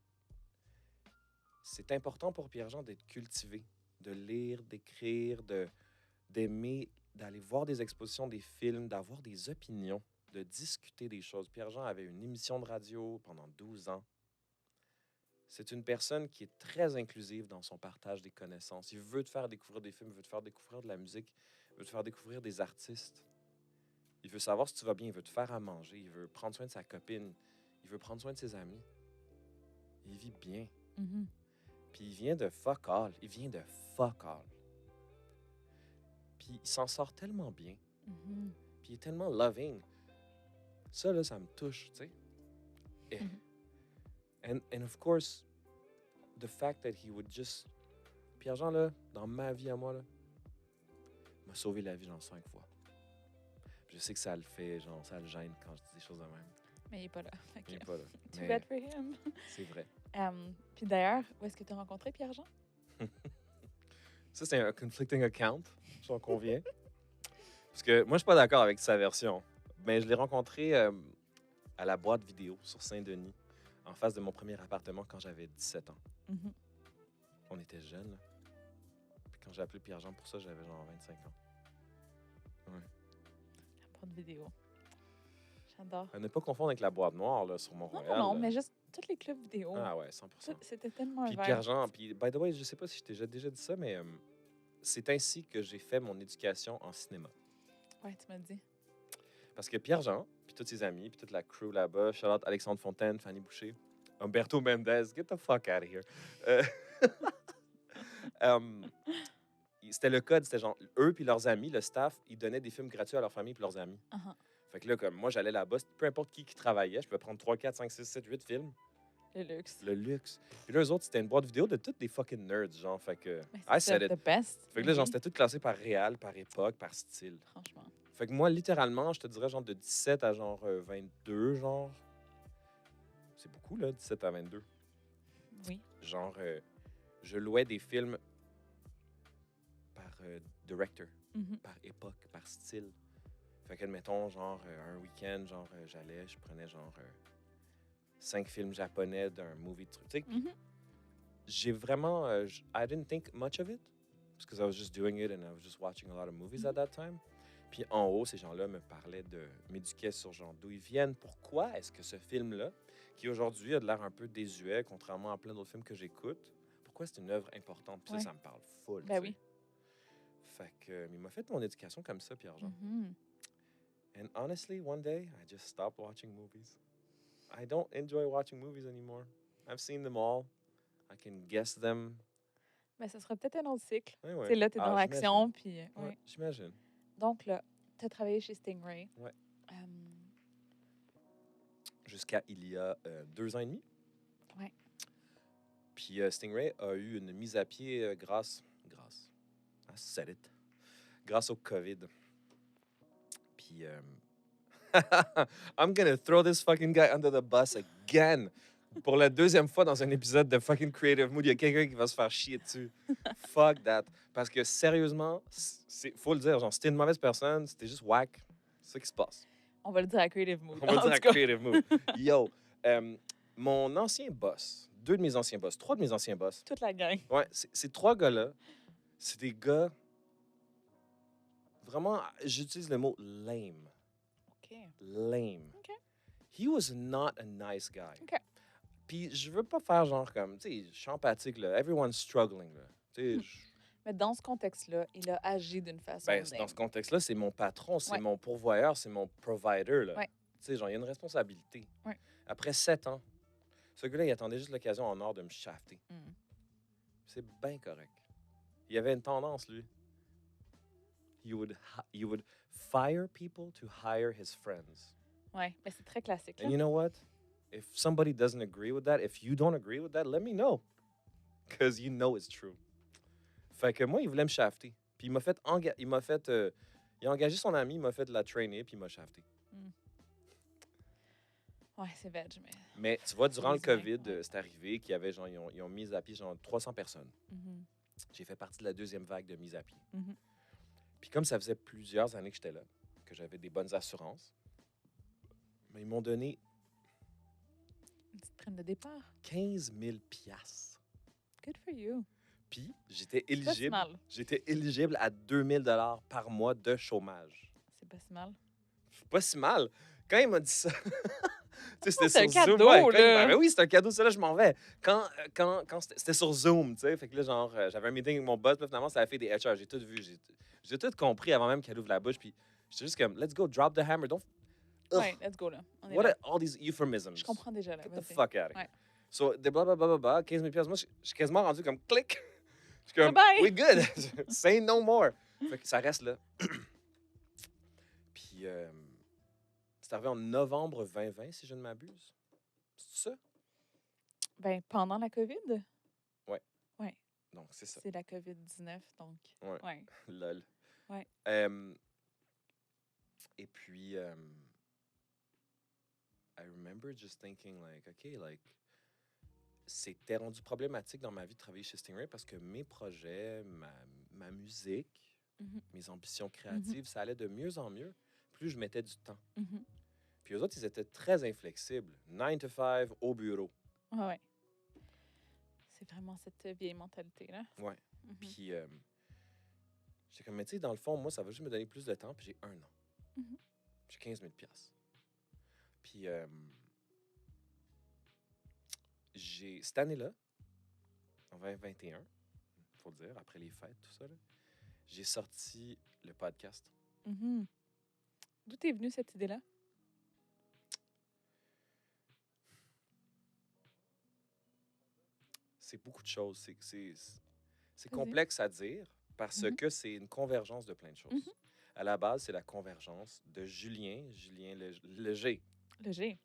C'est important pour Pierre-Jean d'être cultivé, de lire, d'écrire, d'aimer, d'aller voir des expositions, des films, d'avoir des opinions, de discuter des choses. Pierre-Jean avait une émission de radio pendant 12 ans. C'est une personne qui est très inclusive dans son partage des connaissances. Il veut te faire découvrir des films, il veut te faire découvrir de la musique, il veut te faire découvrir des artistes. Il veut savoir si tu vas bien, il veut te faire à manger, il veut prendre soin de sa copine, il veut prendre soin de ses amis. Il vit bien. Mhm. Puis il vient de fuck all. Il vient de fuck all. Puis il s'en sort tellement bien. Mhm. Puis il est tellement loving. Ça, là, ça me touche, tu sais. Eh. Mhm. And of course, the fact that he would just... Pierre-Jean, là, dans ma vie à moi, là, m'a sauvé la vie, genre, 5 fois. Je sais que ça le fait, genre, ça le gêne quand je dis des choses de même. Mais il est pas là. Fait Il est que, pas là. too Mais bad for him. c'est vrai. Puis d'ailleurs, où est-ce que tu as rencontré Pierre-Jean? Ça, c'est un conflicting account, j'en conviens. Parce que moi, je suis pas d'accord avec sa version. Mais je l'ai rencontré à la boîte vidéo sur Saint-Denis, en face de mon premier appartement quand j'avais 17 ans. Mhm. On était jeunes, là. Puis quand j'ai appelé Pierre-Jean pour ça, j'avais genre 25 ans. La boîte vidéo. J'adore. À ne pas confondre avec la boîte noire, là, sur Non, Mont-Royal. non, là. mais juste tous les clubs vidéo. Ah ouais, 100%. C'était tellement un Puis vibe. Pierre-Jean, puis by the way, je sais pas si je t'ai déjà dit ça, mais c'est ainsi que j'ai fait mon éducation en cinéma. Ouais, tu m'as dit. Parce que Pierre-Jean, puis tous ses amis, puis toute la crew là-bas, Charlotte, Alexandre Fontaine, Fanny Boucher, Humberto Mendez, get the fuck out of here. Euh, c'était le code, c'était genre, eux puis leurs amis, le staff, ils donnaient des films gratuits à leur famille puis leurs amis. Uh-huh. Fait que là, comme moi, j'allais là-bas, peu importe qui travaillait, je pouvais prendre 3, 4, 5, 6, 7, 8 films. Le luxe. Le luxe. Puis là, eux autres, c'était une boîte vidéo de toutes des fucking nerds, genre. Fait que, Mais I c'est ça, said it. the best. Fait que là, genre, Oui, c'était tout classé par réal, par époque, par style. franchement. Fait que moi, littéralement, je te dirais, genre, de 17 à genre 22, genre. C'est beaucoup, là, 17 à 22. Oui. Genre, je louais des films par director, Mhm. par époque, par style. Fait que, admettons, genre, un week-end, genre, j'allais, je prenais, genre, 5 films japonais d'un movie truc. Tu sais, Mhm. j'ai vraiment... I didn't think much of it, because I was just doing it and I was just watching a lot of movies at that time. Puis en haut, ces gens-là m'éduquaient sur genre d'où ils viennent, pourquoi est-ce que ce film-là, qui aujourd'hui a de l'air un peu désuet, contrairement à plein d'autres films que j'écoute, pourquoi c'est une œuvre importante. Puis Ouais. ça me parle full. Ben tu sais. oui. Fait que, il m'a fait mon éducation comme ça, Pierre-Jean. Mhm. And honestly, one day, I just stopped watching movies. I don't enjoy watching movies anymore. I've seen them all. I can guess them. Ben, ça sera peut-être un autre cycle. Ouais, ouais. Tu sais, là, t'es dans Ah, l'action, puis... Ouais, ouais. j'imagine. Donc, là, t'as travaillé chez Stingray. Ouais. Euh, Jusqu'à il y a 2 ans et demi. Ouais. Puis Stingray a eu une mise à pied grâce, I said it, grâce au COVID. Puis, I'm gonna throw this fucking guy under the bus again. Pour la 2e fois dans un épisode de fucking Creative Mood, il y a quelqu'un qui va se faire chier dessus. Fuck that. Parce que sérieusement, faut le dire, genre, si t'es une mauvaise personne, si t'es juste whack, c'est ça qui se passe. on va le dire à Creative Mood. On va le en dire à tout cas. Creative Mood. Yo, mon ancien boss, 2 de mes anciens boss, 3 de mes anciens boss, Toute la gang. ouais, ces 3 gars-là, c'est des gars vraiment, j'utilise le mot lame. OK. Lame. OK. He was not a nice guy. OK. Puis je veux pas faire genre comme, tu sais, je suis empathique, là. Everyone's struggling, là. Tu sais, Mais dans ce contexte-là, il a agi d'une façon ben, dans ce contexte-là, c'est mon patron, c'est Ouais. mon pourvoyeur, c'est mon provider, là. Ouais. Tu sais, genre, il y a une responsabilité. Ouais. Après 7 ans, ce gars-là, il attendait juste l'occasion en or de me shafter. Mm. C'est bien correct. Il y avait une tendance, lui. You would fire people to hire his friends. Ouais, mais c'est très classique. Là. And you know what? If somebody doesn't agree with that, if you don't agree with that, let me know. Because you know it's true. Fait que moi, il voulait me shafter. Puis il m'a fait... il a engagé son ami, il m'a fait de la traîner, puis il m'a shafté. Ouais, c'est veg, mais... Mais tu vois, durant le les humains, COVID, ouais. c'est arrivé qu'il y avait, genre, ils ont mis à pied, genre, 300 personnes. Mhm, J'ai fait partie de la deuxième vague de mise à pied. mhm. Puis comme ça faisait plusieurs années que j'étais là, que j'avais des bonnes assurances, mais ils m'ont donné Une petite prime de départ. 15 000 piastres. Good for you. Puis j'étais C'est pas si éligible, mal. j'étais éligible à 2 000 $ par mois de chômage. C'est pas si mal. Pas si mal. Quand il m'a dit ça, tu sais, c'était C'est un sur Zoom. cadeau, Ouais, là. ben oui, c'est un cadeau, c'est là je m'en vais. Quand c'était sur Zoom, tu sais, fait que là, genre, j'avais un meeting avec mon boss, puis finalement, ça a fait des HR. J'ai tout vu, j'ai tout compris avant même qu'elle ouvre la bouche, puis j'étais juste comme, let's go, drop the hammer. Don't... Ugh. Ouais, let's go, là. On est What là. are all these euphemisms? Je comprends déjà, là. Get the Vas-y. fuck out of here. Ouais. So, de blablabla, 15 000 piastres. Moi, je suis quasiment rendu comme clic. Je suis comme, Bye-bye. we good. Say no more. Fait que ça reste là. Puis, c'est arrivé en novembre 2020, si je ne m'abuse. C'est ça? Ben, pendant la COVID? Ouais. Ouais. Donc, c'est ça. C'est la COVID-19, donc... Ouais. Ouais. Lol. Ouais. Et puis, I remember just thinking, like, OK, like, c'était rendu problématique dans ma vie de travailler chez Stingray parce que mes projets, ma musique, Mhm, mes ambitions créatives, ça allait de mieux en mieux. Plus je mettais du temps. mhm. Puis eux autres, ils étaient très inflexibles. 9 to 5 au bureau. Ouais, ouais. C'est vraiment cette vieille mentalité-là. Ouais. Mhm. Puis j'étais comme, mais tu sais, dans le fond, moi, ça va juste me donner plus de temps. Puis j'ai 1 an. Mhm. J'ai 15 000 piastres. Puis cette année-là, en 2021, il faut le dire, après les fêtes, tout ça, là, j'ai sorti le podcast. Mhm. D'où t'es venue cette idée-là? C'est beaucoup de choses. C'est Vas-y. complexe à dire parce Mhm. que c'est une convergence de plein de choses. Mhm. À la base, c'est la convergence de Julien Léger.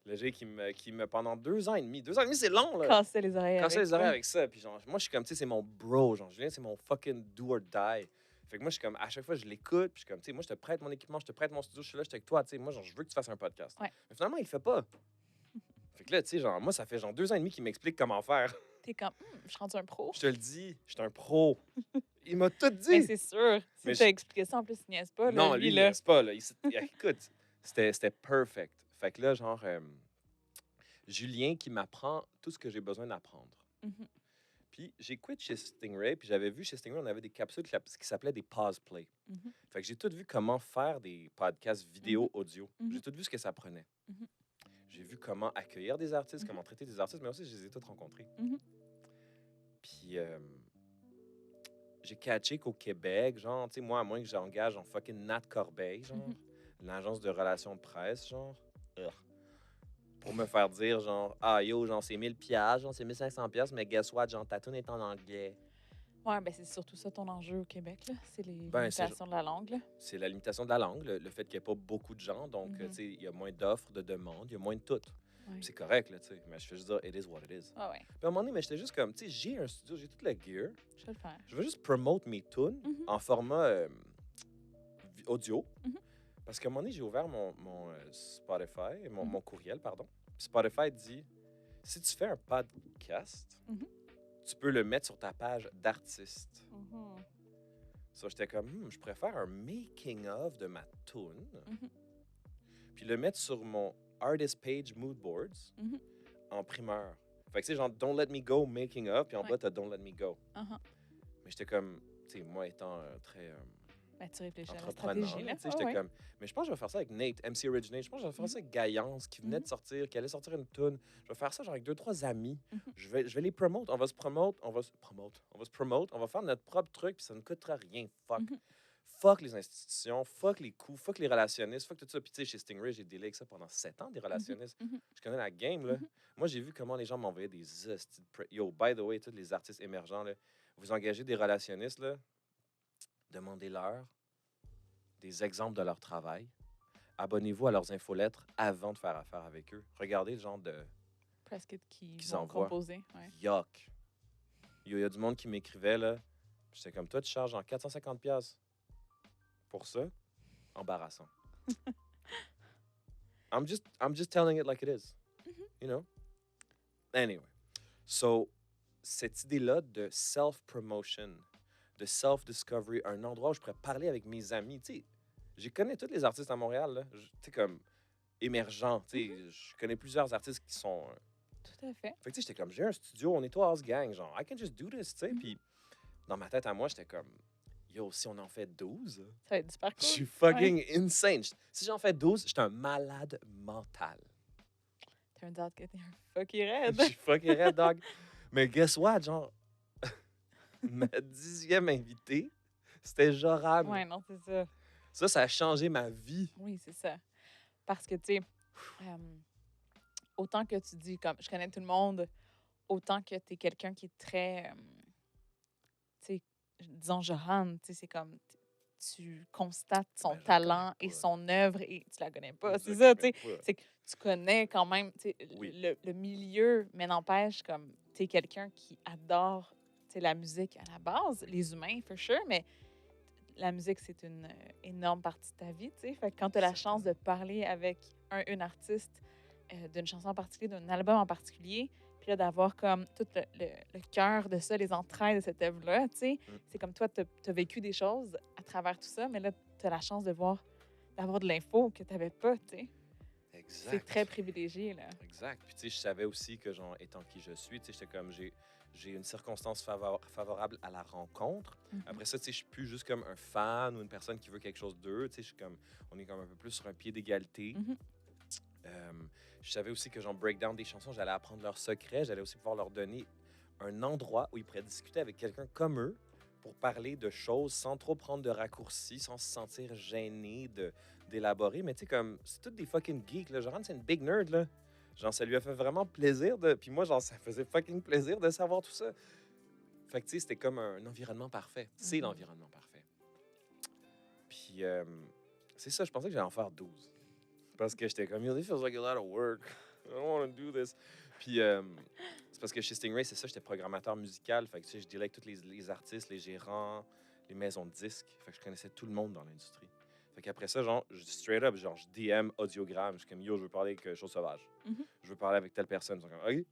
Léger. Qui me pendant 2 ans et demi. 2 ans et demi, c'est long, là. Casser les oreilles Casser avec les oreilles ça. avec ça. Puis genre, moi, je suis comme, tu sais, c'est mon bro. Genre, Julien, c'est mon fucking do or die. Fait que moi, je suis comme, à chaque fois, je l'écoute. Puis je suis comme, tu sais, moi, je te prête mon équipement, je te prête mon studio, je suis là, je suis avec toi. Tu sais, moi, genre, je veux que tu fasses un podcast. Ouais. Mais finalement, il le fait pas. Fait que là, tu sais, genre, moi, ça fait genre 2 ans et demi qu'il m'explique comment faire. T'es comme, je suis rendu un pro. Je te le dis, je suis un pro. Il m'a tout dit. Mais c'est sûr. Si Mais t'as expliqué ça, en plus, il niaise pas. Là, Non, lui, il là. laisse pas. Là. Écoute, c'était perfect. Fait que là, genre, Julien qui m'apprend tout ce que j'ai besoin d'apprendre. Mhm. Puis j'ai quitté chez Stingray, puis j'avais vu chez Stingray, on avait des capsules qui s'appelaient des pause play. Mhm. Fait que j'ai tout vu comment faire des podcasts vidéo, audio. Mhm. J'ai tout vu ce que ça prenait. Mhm. J'ai vu comment accueillir des artistes, Mhm. comment traiter des artistes, mais aussi je les ai tous rencontrés. Mhm. Puis j'ai catché qu'au Québec, genre, tu sais, moi, à moins que j'engage en fucking Nat Corbeil, genre, l'agence de relations de presse, genre, pour me faire dire, genre, ah yo, genre, c'est 1000 piastres, genre, c'est 1500 piastres, mais guess what, genre, ta tune est en anglais. Ouais, ben c'est surtout ça ton enjeu au Québec, là. C'est les Ben, c'est- limitations de la langue, là. C'est la limitation de la langue, le fait qu'il n'y ait pas beaucoup de gens, donc, Mhm. tu sais, il y a moins d'offres, de demandes, il y a moins de tout. Ouais. C'est correct, là, tu sais, mais je fais juste dire, it is what it is. Ah ouais, Puis à un moment donné, mais j'étais juste comme, tu sais, j'ai un studio, j'ai tout le gear, je vais le faire. je veux juste promote mes tunes Mhm. en format audio. Mhm. Parce qu'à un moment donné, j'ai ouvert mon Spotify, Mhm. mon courriel, pardon. Puis Spotify dit, si tu fais un podcast, Mhm. tu peux le mettre sur ta page d'artiste. Mhm. Ça, j'étais comme, je préfère un making-of de ma tune, Mhm. puis le mettre sur mon artist page mood boards Mhm. en primeur. Fait que c'est genre Don't Let Me Go making of, puis en Ouais. bas, t'as Don't Let Me Go. Uh-huh. Mais j'étais comme, tu sais, moi étant très Ben, tu réfléchis à la entrepreneur, stratégie, là, là. tu sais, Ah j'étais ouais. comme, mais je pense que je vais faire ça avec Nate, MC Originate. Je pense que je vais faire ça avec Gaillance, qui venait de sortir, qui allait sortir une tune. Je vais faire ça genre avec 2-3 amis. Mhm. Je vais les promote. On va se promote. On va faire notre propre truc, puis ça ne coûtera rien. Fuck. Mhm. Fuck les institutions, fuck les coûts, fuck les relationnistes, fuck tout ça. Puis tu sais, chez Stingray, j'ai délai avec ça pendant 7 ans, des relationnistes. Mhm. Je connais la game, là. Mhm. Moi, j'ai vu comment les gens m'envoyaient des hosties de Yo, by the way, tous les artistes émergents, là, vous engagez des relationnistes, là, demandez-leur des exemples de leur travail. Abonnez-vous à leurs infolettres avant de faire affaire avec eux. Regardez le genre de Presque qui Qu'ils vont envoient. composer. Ouais. yuck. Il y a du monde qui m'écrivait, là, J'étais comme, toi, tu charges en 450$ pour ça? Embarrassant. I'm just telling it like it is. Mhm. You know? Anyway. So, cette idée-là de self-promotion, de self-discovery, un endroit où je pourrais parler avec mes amis, tu sais, je connais tous les artistes à Montréal, là. Tu sais, comme émergents, tu sais, je connais plusieurs artistes qui sont... Tout à fait. Fait que tu sais, j'étais comme, j'ai un studio, on est toi house gang, genre, I can just do this, tu sais, Mhm. puis dans ma tête à moi, j'étais comme, yo, si on en fait 12, Ça va être super je suis cool. fucking insane. Si j'en fais 12, j'éis un malade mental. Turns out que t'es un fucking Je raide. suis fucking raide, dog. Mais guess what, genre, ma 10e invitée, c'était Joran. Ouais, non, c'est ça. Ça a changé ma vie. Oui, c'est ça. Parce que, tu sais, autant que tu dis, comme, je connais tout le monde, autant que tu es quelqu'un qui est très, tu sais, disons, Johan, tu sais, c'est comme, tu constates son Ben, je la talent connais et pas. son œuvre et tu la connais pas. Je C'est la ça, tu sais. connais pas. C'est que tu connais quand même, tu sais, Oui. le milieu, mais n'empêche, comme, tu es quelqu'un qui adore, tu sais, la musique à la base, les humains, for sure, mais la musique, c'est une énorme partie de ta vie, tu sais. Fait que quand tu as la chance de parler avec une artiste d'une chanson en particulier, d'un album en particulier, puis là, d'avoir comme tout le cœur de ça, les entrailles de cette œuvre-là, tu sais, c'est comme toi, tu as vécu des choses à travers tout ça, mais là, tu as la chance d'avoir de l'info que tu n'avais pas, tu sais. Exact. C'est très privilégié, là. Exact. Puis, tu sais, je savais aussi que, genre, étant qui je suis, tu sais, j'étais comme, j'ai une circonstance favorable à la rencontre. Après ça, tu sais, je suis plus juste comme un fan ou une personne qui veut quelque chose d'eux. Tu sais, je suis comme, on est comme un peu plus sur un pied d'égalité. Mhm. Je savais aussi que, genre, breakdown des chansons, j'allais apprendre leurs secrets. J'allais aussi pouvoir leur donner un endroit où ils pourraient discuter avec quelqu'un comme eux pour parler de choses sans trop prendre de raccourcis, sans se sentir gêné d'élaborer. Mais tu sais, comme, c'est tous des fucking geeks, là. Joran, c'est une big nerd, là. Genre, ça lui a fait vraiment plaisir de... Puis moi, genre, ça faisait fucking plaisir de savoir tout ça. Fait que, tu sais, c'était comme un environnement parfait. C'est l'environnement parfait. Puis, c'est ça, je pensais que j'allais en faire 12. Parce que j'étais comme, yo, this feels like a lot of work. I don't want to do this. Puis, c'est parce que chez Stingray, c'est ça, j'étais programmateur musical. Fait que, tu sais, je dealais avec tous les artistes, les gérants, les maisons de disques. Fait que je connaissais tout le monde dans l'industrie. Fait qu'après ça, genre, straight up, genre, je DM audiogramme. Je suis comme, yo, je veux parler avec Chose Sauvage. Je veux parler avec telle personne. Ils sont comme, OK. Tu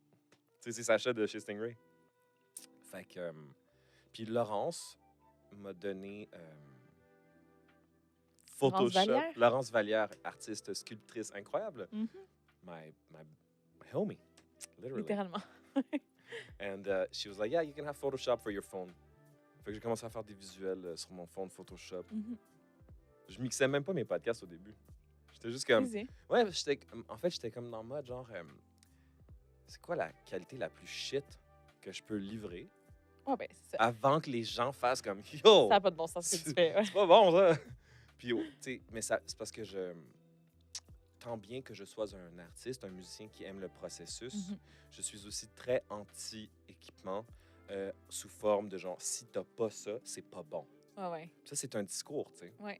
sais, c'est Sacha de chez Stingray. Fait que. Puis Laurence m'a donné Photoshop. Laurence Vallière, artiste, sculptrice incroyable. My homie, literally. Littéralement. And she was like, yeah, you can have Photoshop for your phone. Fait que j'ai commencé à faire des visuels sur mon phone Photoshop. Je mixais même pas mes podcasts au début. J'étais juste comme... Easy. Ouais, en fait, j'étais comme dans le mode genre... c'est quoi la qualité la plus shit que je peux livrer Ouais, ben, c'est ça. avant que les gens fassent comme yo! Ça n'a pas de bon sens ce que tu fais. Ouais. C'est pas bon, ça! Puis, tu sais, mais c'est parce que tant bien que je sois un artiste, un musicien qui aime le processus, je suis aussi très anti-équipement sous forme de genre, si t'as pas ça, c'est pas bon. Ouais. Ça, c'est un discours, tu sais. Ouais.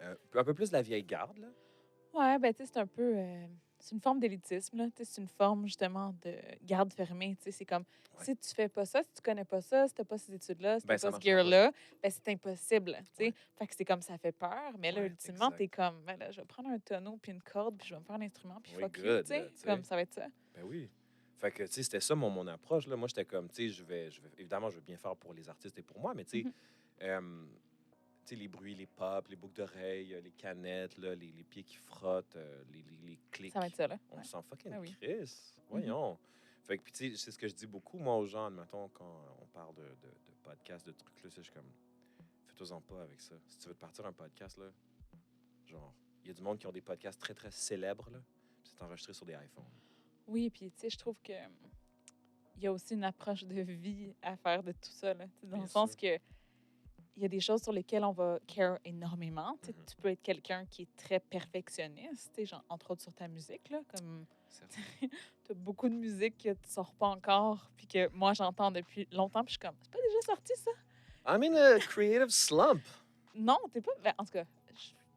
Un peu plus de la vieille garde, là. Ouais, ben, tu sais, c'est un peu. C'est une forme d'élitisme, là. Tu sais, c'est une forme, justement, de garde fermée. Tu sais, c'est comme, si tu fais pas ça, si tu connais pas ça, si t'as pas ces études-là, si t'as ça pas ce marchera gear-là, ben, c'est impossible, tu sais. Ouais. Fait que c'est comme, ça fait peur, mais là, Ouais, ultimement, exact. t'es comme, ben là, je vais prendre un tonneau puis une corde puis je vais me faire un instrument puis Oui, fuck you, good, tu sais. là, tu sais. Comme, ça va être ça. Ben oui. Fait que, tu sais, c'était ça mon approche, là. Moi, j'étais comme, tu sais, évidemment, je veux bien faire pour les artistes et pour moi, mais tu sais, tu sais, les bruits, les pops, les boucles d'oreilles, les canettes, là, les pieds qui frottent, les clics. Ça va être ça, là. On se sent fucking Ah oui. Chris. Voyons. Fait que, puis tu sais, c'est ce que je dis beaucoup, moi, aux gens, admettons, quand on parle de podcasts, de trucs, là, je suis comme, fais-toi-en pas avec ça. Si tu veux te partir un podcast, là, genre, il y a du monde qui ont des podcasts très, très célèbres, là, puis c'est enregistré sur des iPhones. Oui, puis tu sais, je trouve que il y a aussi une approche de vie à faire de tout ça, là. Dans Bien le sens sûr. que il y a des choses sur lesquelles on va care énormément. Tu peux être quelqu'un qui est très perfectionniste, genre, entre autres sur ta musique, là, comme tu as beaucoup de musique que tu sors pas encore, puis que moi j'entends depuis longtemps, puis je suis comme, c'est pas déjà sorti ça? I'm in a creative slump. Non, t'es pas. Ben, en tout cas,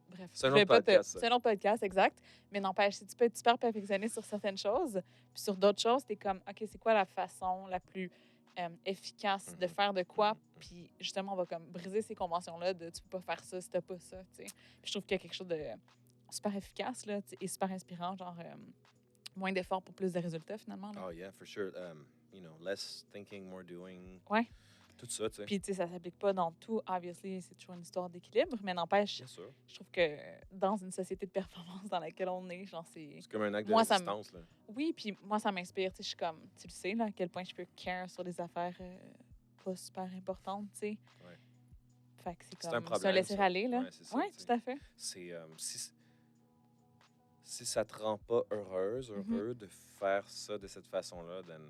bref. C'est un je vais autre pas podcast, ça. C'est un autre podcast, exact. Mais n'empêche, si tu peux être super perfectionniste sur certaines choses, puis sur d'autres choses, t'es comme, OK, c'est quoi la façon la plus efficace de Mhm. faire de quoi, Mhm. puis justement, on va comme briser ces conventions-là de tu peux pas faire ça si t'as pas ça, tu sais. Puis je trouve qu'il y a quelque chose de super efficace, là, tu sais, et super inspirant, genre moins d'efforts pour plus de résultats, finalement, là. Oh yeah, for sure. Less thinking, more doing. Ouais. Tout ça, tu sais. Puis, tu sais, ça s'applique pas dans tout. Obviously, c'est toujours une histoire d'équilibre, mais n'empêche, Bien sûr. je trouve que dans une société de performance dans laquelle on est, genre, c'est. C'est comme un acte de Moi, ça me. résistance, là. Oui, puis moi, ça m'inspire. Tu sais, je suis comme. Tu le sais, là, à quel point je peux care sur des affaires pas super importantes, tu sais. Ouais. Fait que c'est C'est un comme se problème, laisser ça. aller, là. Ouais, c'est ça, Oui, tu sais. tout à fait. C'est, si ça te rend pas heureuse, Mhm, heureux de faire ça de cette façon-là, then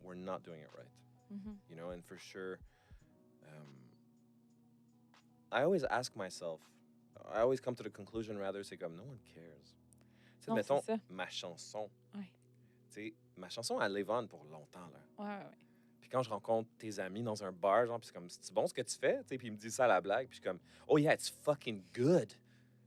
we're not doing it right. mhm. You know, and for sure, I always ask myself, I always come to the conclusion rather, c'est comme no one cares. Tu sais, Non, c'est mettons, ça. ma chanson. Ouais. Tu sais, ma chanson, elle live on pour longtemps, là. Ouais, ouais, ouais. Puis quand je rencontre tes amis dans un bar, genre, puis c'est comme, c'est bon ce que tu fais? Tu sais, puis ils me disent ça à la blague, puis je suis comme, oh yeah, it's fucking good.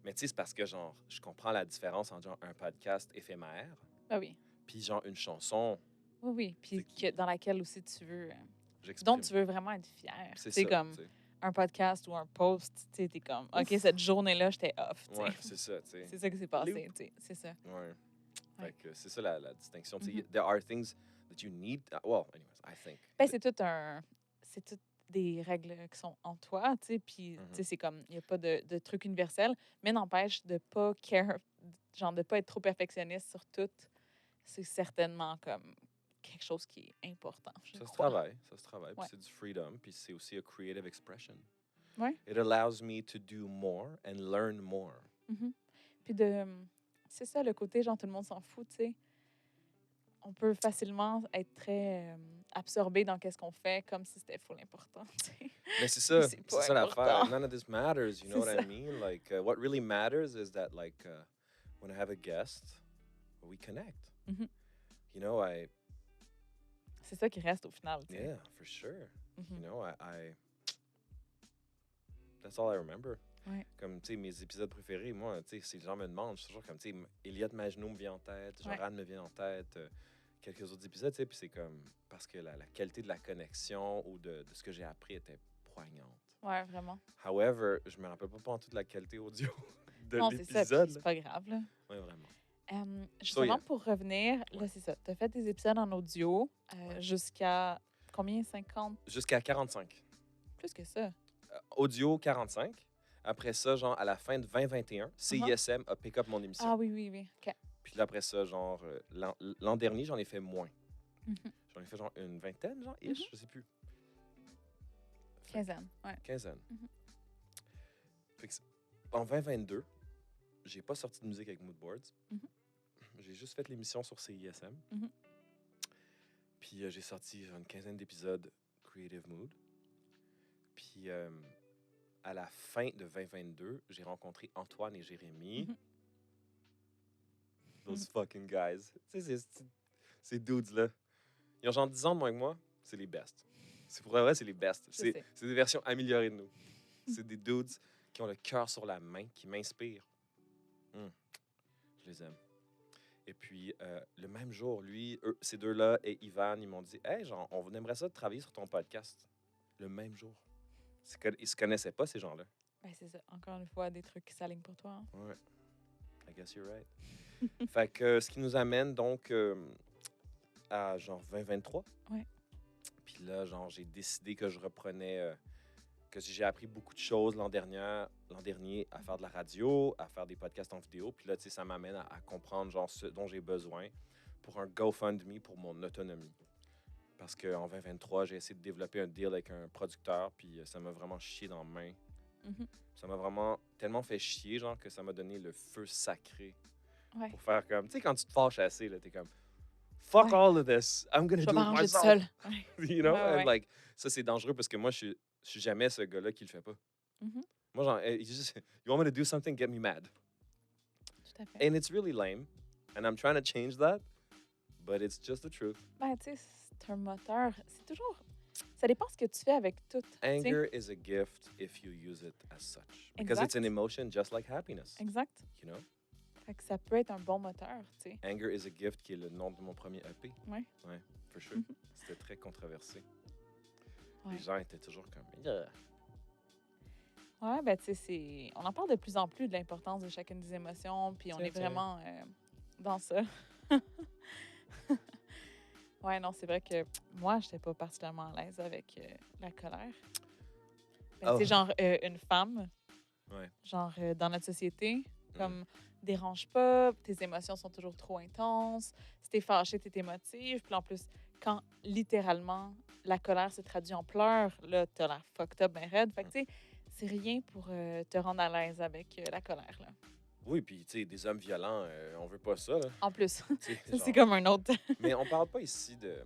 Mais tu sais, c'est parce que, genre, je comprends la différence entre, genre, un podcast éphémère, Ah oui. puis, genre, une chanson, Oui, oui. Puis c'est qui dans laquelle aussi tu veux. Dont j'exprime. tu veux vraiment être fier. C'est Tu sais, ça, comme tu sais. un podcast ou un post, tu sais, t'es comme, OK, Ouf. cette journée-là, j'étais off, tu sais. Ouais, c'est ça, tu sais. C'est ça qui s'est passé, tu sais. C'est ça. Ouais. Ouais. Fait que c'est ça la distinction. Tu sais, Mhm. there are things that you need. Well, anyways, I think. Ben, c'est tout un. C'est tout des règles qui sont en toi, tu sais. Puis, tu Mhm. sais, c'est comme, il n'y a pas de truc universel, mais n'empêche de pas care, genre de pas être trop perfectionniste sur tout. C'est certainement comme quelque chose qui est important, je Ça se crois. travaille, ça se travaille. Puis Ouais. c'est du freedom, puis c'est aussi a creative expression. Ouais. It allows me to do more and learn more. Mhm. Puis de. C'est ça le côté, genre, tout le monde s'en fout, tu sais. On peut facilement être très absorbé dans qu'est-ce qu'on fait, comme si c'était full important, tu sais. Mais c'est Puis ça, c'est c'est pas ça l'affaire. important. None of this matters, you know C'est what ça. I mean? Like, what really matters is that, like, when I have a guest, we connect. Mhm. You know, C'est ça qui reste au final, tu sais. yeah, for sure. Mhm. You know, that's all I remember. Ouais. Comme, tu sais, mes épisodes préférés, moi, tu sais, si les gens me demandent, je suis toujours comme, tu sais, Elliot Maginot me vient en tête, Ouais. Joran me vient en tête, quelques autres épisodes, tu sais, puis c'est comme, parce que la qualité de la connexion ou de ce que j'ai appris était poignante. Ouais, vraiment. However, je me rappelle pas en toute la qualité audio de Non, c'est ça, l'épisode. puis c'est pas grave, là. Oui, vraiment. Justement, yeah. pour revenir, là, Ouais. c'est ça. Tu as fait des épisodes en audio Ouais. jusqu'à combien? 50? Jusqu'à 45. Plus que ça. Audio 45. Après ça, genre, à la fin de 2021, CISM a pick up mon émission. Ah oui, oui, oui. OK. Puis là, après ça, genre, l'an dernier, j'en ai fait moins. Mhm. J'en ai fait genre une vingtaine, genre, ish, Mhm. je sais plus. Quinzaine, ouais. Quinzaine. Mhm. Fait que en 2022, j'ai pas sorti de musique avec Moodboards. Mhm. J'ai juste fait l'émission sur CISM. Mhm. Puis j'ai sorti genre, une quinzaine d'épisodes Creative Mood. Puis à la fin de 2022, j'ai rencontré Antoine et Jérémy. Mhm. Those fucking guys. Tu sais, ces dudes-là. Ils ont genre 10 ans de moins que moi. C'est les best. C'est pour vrai, c'est les best. Je sais. C'est des versions améliorées de nous. C'est des dudes qui ont le cœur sur la main, qui m'inspirent. Je les aime. Et puis, le même jour, ces deux-là et Ivan, ils m'ont dit « Hey, genre, on aimerait ça de travailler sur ton podcast. » Le même jour. Ils se connaissaient pas, ces gens-là. Ben, c'est ça. Encore une fois, des trucs qui s'alignent pour toi. Hein? Ouais. I guess you're right. Fait que ce qui nous amène donc à genre 2023. Ouais. Puis là, genre, j'ai décidé que je reprenais, que j'ai appris beaucoup de choses l'an dernier à faire de la radio, à faire des podcasts en vidéo. Puis là, tu sais, ça m'amène à comprendre genre ce dont j'ai besoin pour un GoFundMe pour mon autonomie. Parce qu'en 2023, j'ai essayé de développer un deal avec un producteur, puis ça m'a vraiment chié dans la main. Mhm. Ça m'a vraiment tellement fait chier, genre, que ça m'a donné le feu sacré Ouais. pour faire comme... Tu sais, quand tu te fâches assez, là, t'es comme... Fuck Ouais. all of this. I'm gonna Je do vais it m'arranger tout myself. seul. Ouais. You know? Ouais, And ouais. like, ça, c'est dangereux parce que moi, je suis jamais ce gars-là qui le fait pas. Mhm. Moi, genre, you want me to do something, get me mad. Tout à fait. And it's really lame. And I'm trying to change that. But it's just the truth. Ben, tu sais, c'est un moteur. C'est toujours. Ça dépend ce que tu fais avec tout. tu sais. Anger is a gift if you use it as such. Because it's an Exact. emotion just like happiness. Exact. You know? Fait que ça peut être un bon moteur, tu sais. Anger is a gift qui est le nom de mon premier EP. Ouais. Ouais, for sure. Mhm. C'était très controversé. Ouais. les gens étaient toujours comme... Yeah. Ouais, ben, tu sais, on en parle de plus en plus de l'importance de chacune des émotions, puis on Tiens, est tiens. vraiment dans ça. Ouais, non, c'est vrai que moi, je n'étais pas particulièrement à l'aise avec la colère. Ben, Oh. tu sais, genre, une femme, Ouais. genre, dans notre société, comme, dérange pas, tes émotions sont toujours trop intenses, si t'es fâché, t'es émotive, puis en plus, quand, littéralement, la colère se traduit en pleurs, là, t'as l'air fucked up, ben raide. Fait que, tu sais, c'est rien pour te rendre à l'aise avec la colère, là. Oui, puis, tu sais, des hommes violents, on veut pas ça, là. En plus, Tu sais, ça, c'est genre... comme un autre... Mais on parle pas ici de...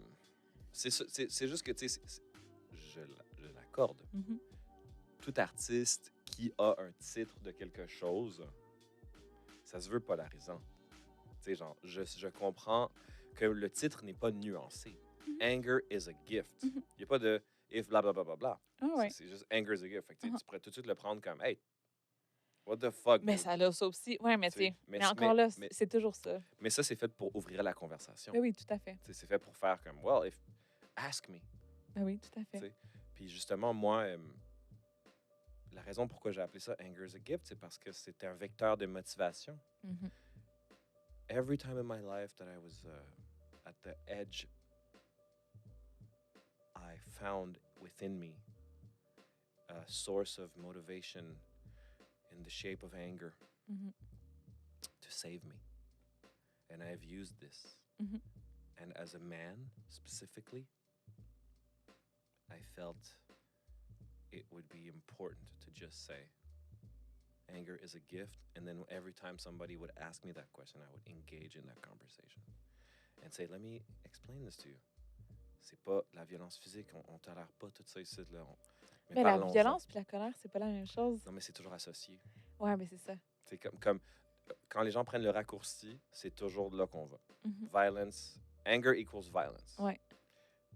C'est juste que, tu sais, je l'accorde. Mhm. Tout artiste qui a un titre de quelque chose, ça se veut polarisant. Tu sais, genre, je comprends que le titre n'est pas nuancé. Mhm. Anger is a gift. Il Mhm. n'y a pas de if bla bla bla bla bla. Ah ouais. C'est juste anger is a gift. Fait que, tu sais, Uh-huh. tu pourrais tout de suite le prendre comme hey, what the fuck, Mais dude? ça a ça aussi. Ouais, mais Tu tu sais, sais, mais encore là, c'est toujours ça. mais ça, c'est fait pour ouvrir la conversation. Ben oui, tout à fait. Tu sais, c'est fait pour faire comme well, if ask me. Ben oui, tout à Tu fait. sais. Puis justement, moi, la raison pourquoi j'ai appelé ça anger is a gift, c'est parce que c'est un vecteur de motivation. Mhm. Every time in my life that I was at the edge, I found within me a source of motivation in the shape of anger Mhm. to save me. And I've used this. Mhm. And as a man, specifically, I felt it would be important to just say, anger is a gift. And then every time somebody would ask me that question, I would engage in that conversation and say, let me explain this to you. C'est pas la violence physique, on tolère pas tout ça ici. Là. Mais la parlons-en. violence puis la colère, c'est pas la même chose. Non, mais c'est toujours associé. Ouais, mais c'est ça. C'est comme quand les gens prennent le raccourci, c'est toujours là qu'on va. Mhm. Violence, anger equals violence. Ouais.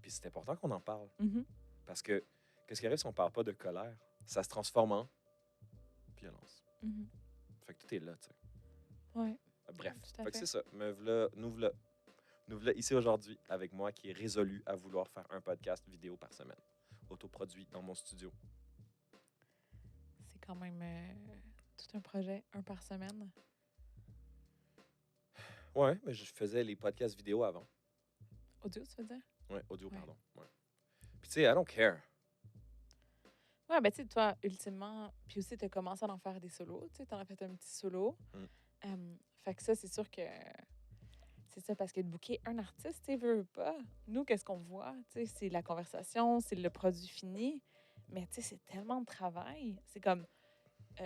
Puis c'est important qu'on en parle. Mhm. Parce que qu'est-ce qui arrive si on parle pas de colère? Ça se transforme en violence. Mhm. Fait que tout est là, tu sais. Ouais. Bref, Tout à fait que fait. c'est ça. Nous voilà ici aujourd'hui avec moi qui est résolu à vouloir faire un podcast vidéo par semaine. Autoproduit dans mon studio. C'est quand même tout un projet, un par semaine. Ouais, mais je faisais les podcasts vidéo avant. Audio, tu veux dire? Ouais, audio, Ouais. pardon. Ouais. Puis tu sais, I don't care. Ouais, ben tu sais, toi, ultimement, puis aussi, tu as commencé à en faire des solos, tu sais, tu en as fait un petit solo. Fait que ça, c'est sûr que c'est ça, parce que de booker un artiste, tu sais, veut pas. Nous, qu'est-ce qu'on voit? Tu sais, c'est la conversation, c'est le produit fini. Mais tu sais, c'est tellement de travail. C'est comme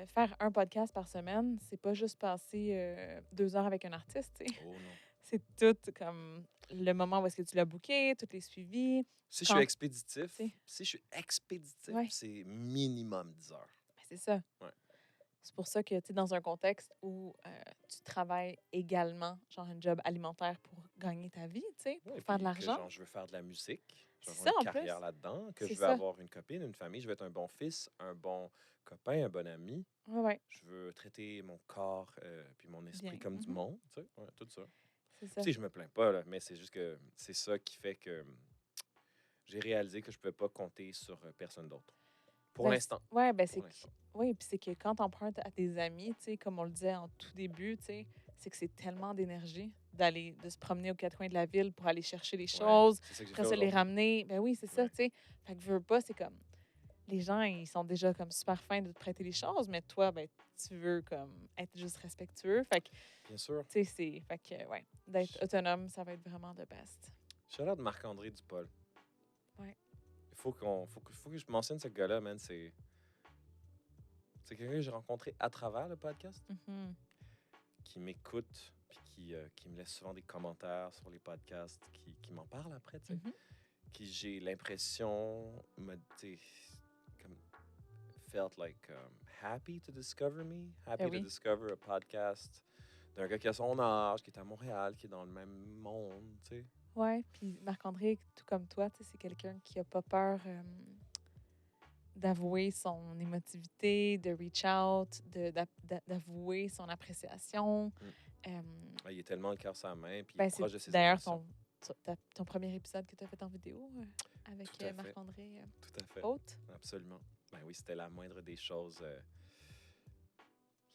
faire un podcast par semaine, c'est pas juste passer 2 heures avec un artiste, tu sais. Oh non. C'est tout comme le moment où est-ce que tu l'as booké, tous les suivis. Si je suis expéditif, Ouais. c'est minimum 10 heures. Ben, c'est ça. Ouais. C'est pour ça que, tu sais, dans un contexte où tu travailles également, genre un job alimentaire pour gagner ta vie, tu sais, pour Ouais, faire de puis que, l'argent. genre, je veux faire de la musique, je veux C'est avoir ça, une en plus. carrière là-dedans, que je C'est veux ça. avoir une copine, une famille, je veux être un bon fils, un bon copain, un bon ami. Ouais, ouais, Je veux traiter mon corps puis mon esprit bien. comme du Mhm. monde, tu sais, ouais, tout ça. C'est Tu ça. sais, je me plains pas, là, mais c'est juste que c'est ça qui fait que j'ai réalisé que je pouvais pas compter sur personne d'autre. Pour Ben, l'instant. Ouais, ben Pour c'est l'instant. oui, puis c'est que quand tu empruntes à tes amis, tu sais, comme on le disait en tout début, tu sais, c'est que c'est tellement d'énergie de se promener aux 4 coins de la ville pour aller chercher les Ouais, choses, c'est ça que j'ai après fait ça, les aujourd'hui. ramener. Ben oui, c'est ça, Ouais. tu sais. Fait que veux pas, c'est comme les gens, ils sont déjà comme super fins de te prêter les choses, mais toi, ben tu veux comme être juste respectueux. Fait que, Bien sûr. tu sais, fait que, ouais, d'être autonome, ça va être vraiment the best. Shout-out de Marc-André Dupol. Ouais. Il faut que je mentionne ce gars-là, man. C'est quelqu'un que j'ai rencontré à travers le podcast, Mhm. qui m'écoute, puis qui me laisse souvent des commentaires sur les podcasts, qui m'en parle après, tu sais. Mhm. Qui j'ai l'impression comme felt like happy to discover me, happy Ben oui. to discover a podcast d'un gars qui a son âge, qui est à Montréal, qui est dans le même monde, tu sais. Ouais, puis Marc-André, tout comme toi, tu sais, c'est quelqu'un qui a pas peur d'avouer son émotivité, de reach out, d'avouer son appréciation. Il est tellement le cœur sur la main, puis il Ben, est c'est proche de ses d'ailleurs émotions. ton premier épisode que tu as fait en vidéo avec Tout à fait. Marc-André Tout à fait. Haute. Absolument. Ben oui, c'était la moindre des choses.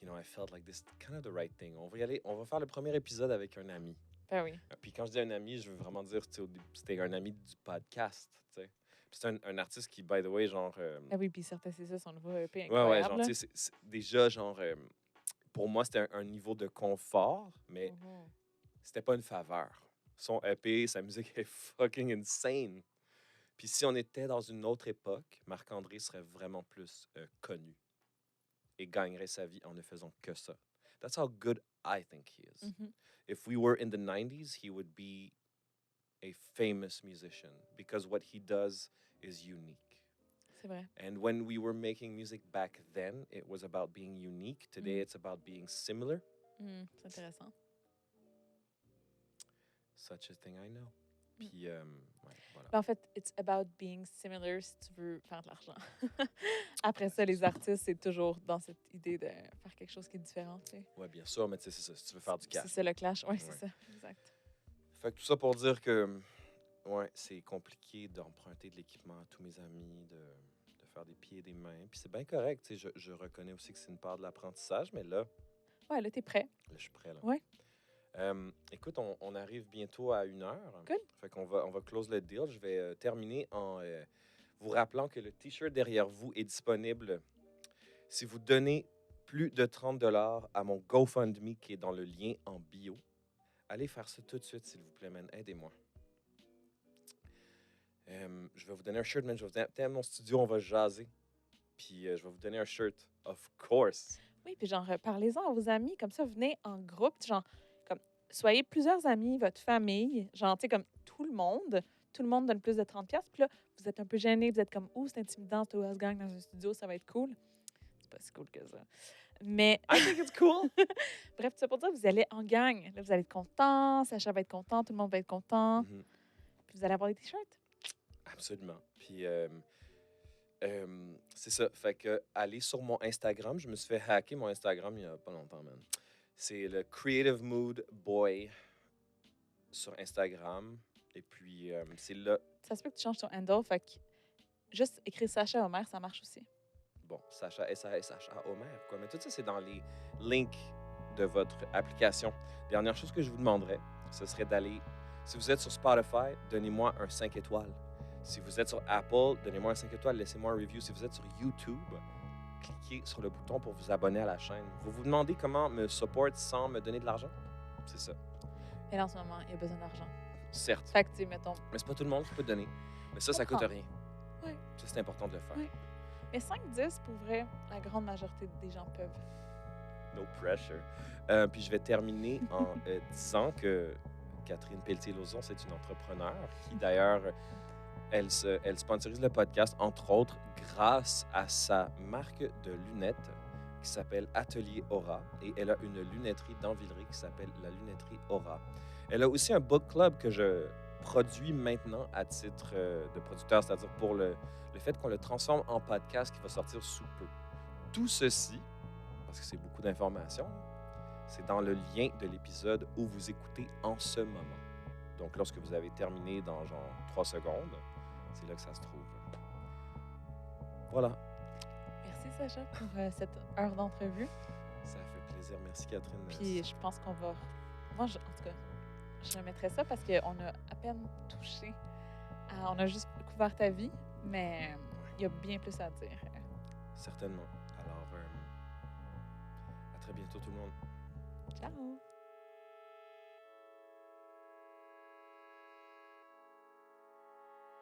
I felt like this kind of the right thing. On va y aller. On va faire le premier épisode avec un ami. Ben oui. Puis quand je dis un ami, je veux vraiment dire, tu sais, c'était un ami du podcast, tu sais. Puis c'est un artiste qui, by the way, genre... Ah oui, puis certains, c'est ça, son nouveau EP ouais, incroyable. genre, tu sais, déjà, genre... pour moi, c'était un niveau de confort, mais c'était pas une faveur. Son EP, sa musique est fucking insane. Puis si on était dans une autre époque, Marc-André serait vraiment plus connu et gagnerait sa vie en ne faisant que ça. That's how good I think he is. Mhm. If we were in the 90s, he would be a famous musician because what he does is unique. C'est vrai. And when we were making music back then, it was about being unique. Today, it's about being similar. C'est intéressant. Such a thing I know. Puis, ouais, voilà. Ben, en fait, it's about being similar si tu veux faire de l'argent. Après ça, les artistes, c'est toujours dans cette idée de faire quelque chose qui est différent, tu sais. Ouais, bien sûr, mais tu sais, c'est ça. Si tu veux faire du cash. C'est ça le clash. Oui, Ouais. c'est ça. Exact. Fait que tout ça pour dire que, ouais, c'est compliqué d'emprunter de l'équipement à tous mes amis, de faire des pieds et des mains. Puis c'est bien correct, tu sais. Je reconnais aussi que c'est une part de l'apprentissage, mais là, Ouais, là, t'es prêt. je suis prêt, là. Ouais. Écoute, on arrive bientôt à 1 heure. Good. Fait qu'on va close le deal. Je vais terminer en vous rappelant que le T-shirt derrière vous est disponible si vous donnez plus de 30 $ à mon GoFundMe qui est dans le lien en bio. Allez faire ça tout de suite, s'il vous plaît, man. Aidez-moi. Je vais vous donner un shirt, man. Je vais vous dire, à mon studio, on va jaser. Puis je vais vous donner un shirt, of course. Oui, puis genre, parlez-en à vos amis, comme ça, venez en groupe, genre, comme, soyez plusieurs amis, votre famille, genre, tu sais, comme tout le monde donne plus de 30$, puis là, vous êtes un peu gênés, vous êtes comme, c'est intimidant, c'est House Gang dans un studio, ça va être cool. C'est pas si cool que ça. Mais, I think it's cool. bref, tout ça pour dire, vous allez en gang, là, vous allez être content, Sacha va être content, tout le monde va être content, Mhm. puis vous allez avoir des t-shirts. Absolument. Puis, c'est ça. Fait que, allez sur mon Instagram. Je me suis fait hacker mon Instagram il y a pas longtemps, man. C'est le Creative Mood Boy sur Instagram. Et puis, c'est là. Ça se peut que tu changes ton handle, fait que juste écrire Sacha Omer, ça marche aussi. Bon, Sacha, Sacha Omer, quoi. Mais tout ça, c'est dans les links de votre application. Dernière chose que je vous demanderais, ce serait d'aller. Si vous êtes sur Spotify, donnez-moi un 5 étoiles. Si vous êtes sur Apple, donnez-moi un 5 étoiles, laissez-moi un review. Si vous êtes sur YouTube, cliquez sur le bouton pour vous abonner à la chaîne. Vous vous demandez comment me support sans me donner de l'argent? C'est ça. Mais là, en ce moment, il y a besoin d'argent. Certes. Fait que, tu sais, mettons, Mais c'est pas tout le monde qui peut donner. Mais ça coûte rien. Ouais. Ça, c'est important de le faire. Ouais. mais 5-10, pour vrai, la grande majorité des gens peuvent. No pressure. Puis je vais terminer en disant que Catherine Pelletier-Lauzon, c'est une entrepreneure qui, d'ailleurs, elle sponsorise le podcast, entre autres, grâce à sa marque de lunettes qui s'appelle Atelier Aura. Et elle a une lunetterie dans Villeray qui s'appelle la lunetterie Aura. Elle a aussi un book club que je produit maintenant à titre de producteur, c'est-à-dire pour le fait qu'on le transforme en podcast qui va sortir sous peu. Tout ceci, parce que c'est beaucoup d'informations, c'est dans le lien de l'épisode où vous écoutez en ce moment. Donc, lorsque vous avez terminé dans genre 3 secondes, c'est là que ça se trouve. Voilà. Merci, Sacha, pour cette heure d'entrevue. Ça fait plaisir. Merci, Catherine. Puis je pense qu'on va... Moi, en tout cas, je mettrais ça parce qu'on a à peine touché. On a juste couvert ta vie, mais il y a bien plus à dire. Certainement. Alors, à très bientôt, tout le monde. Ciao!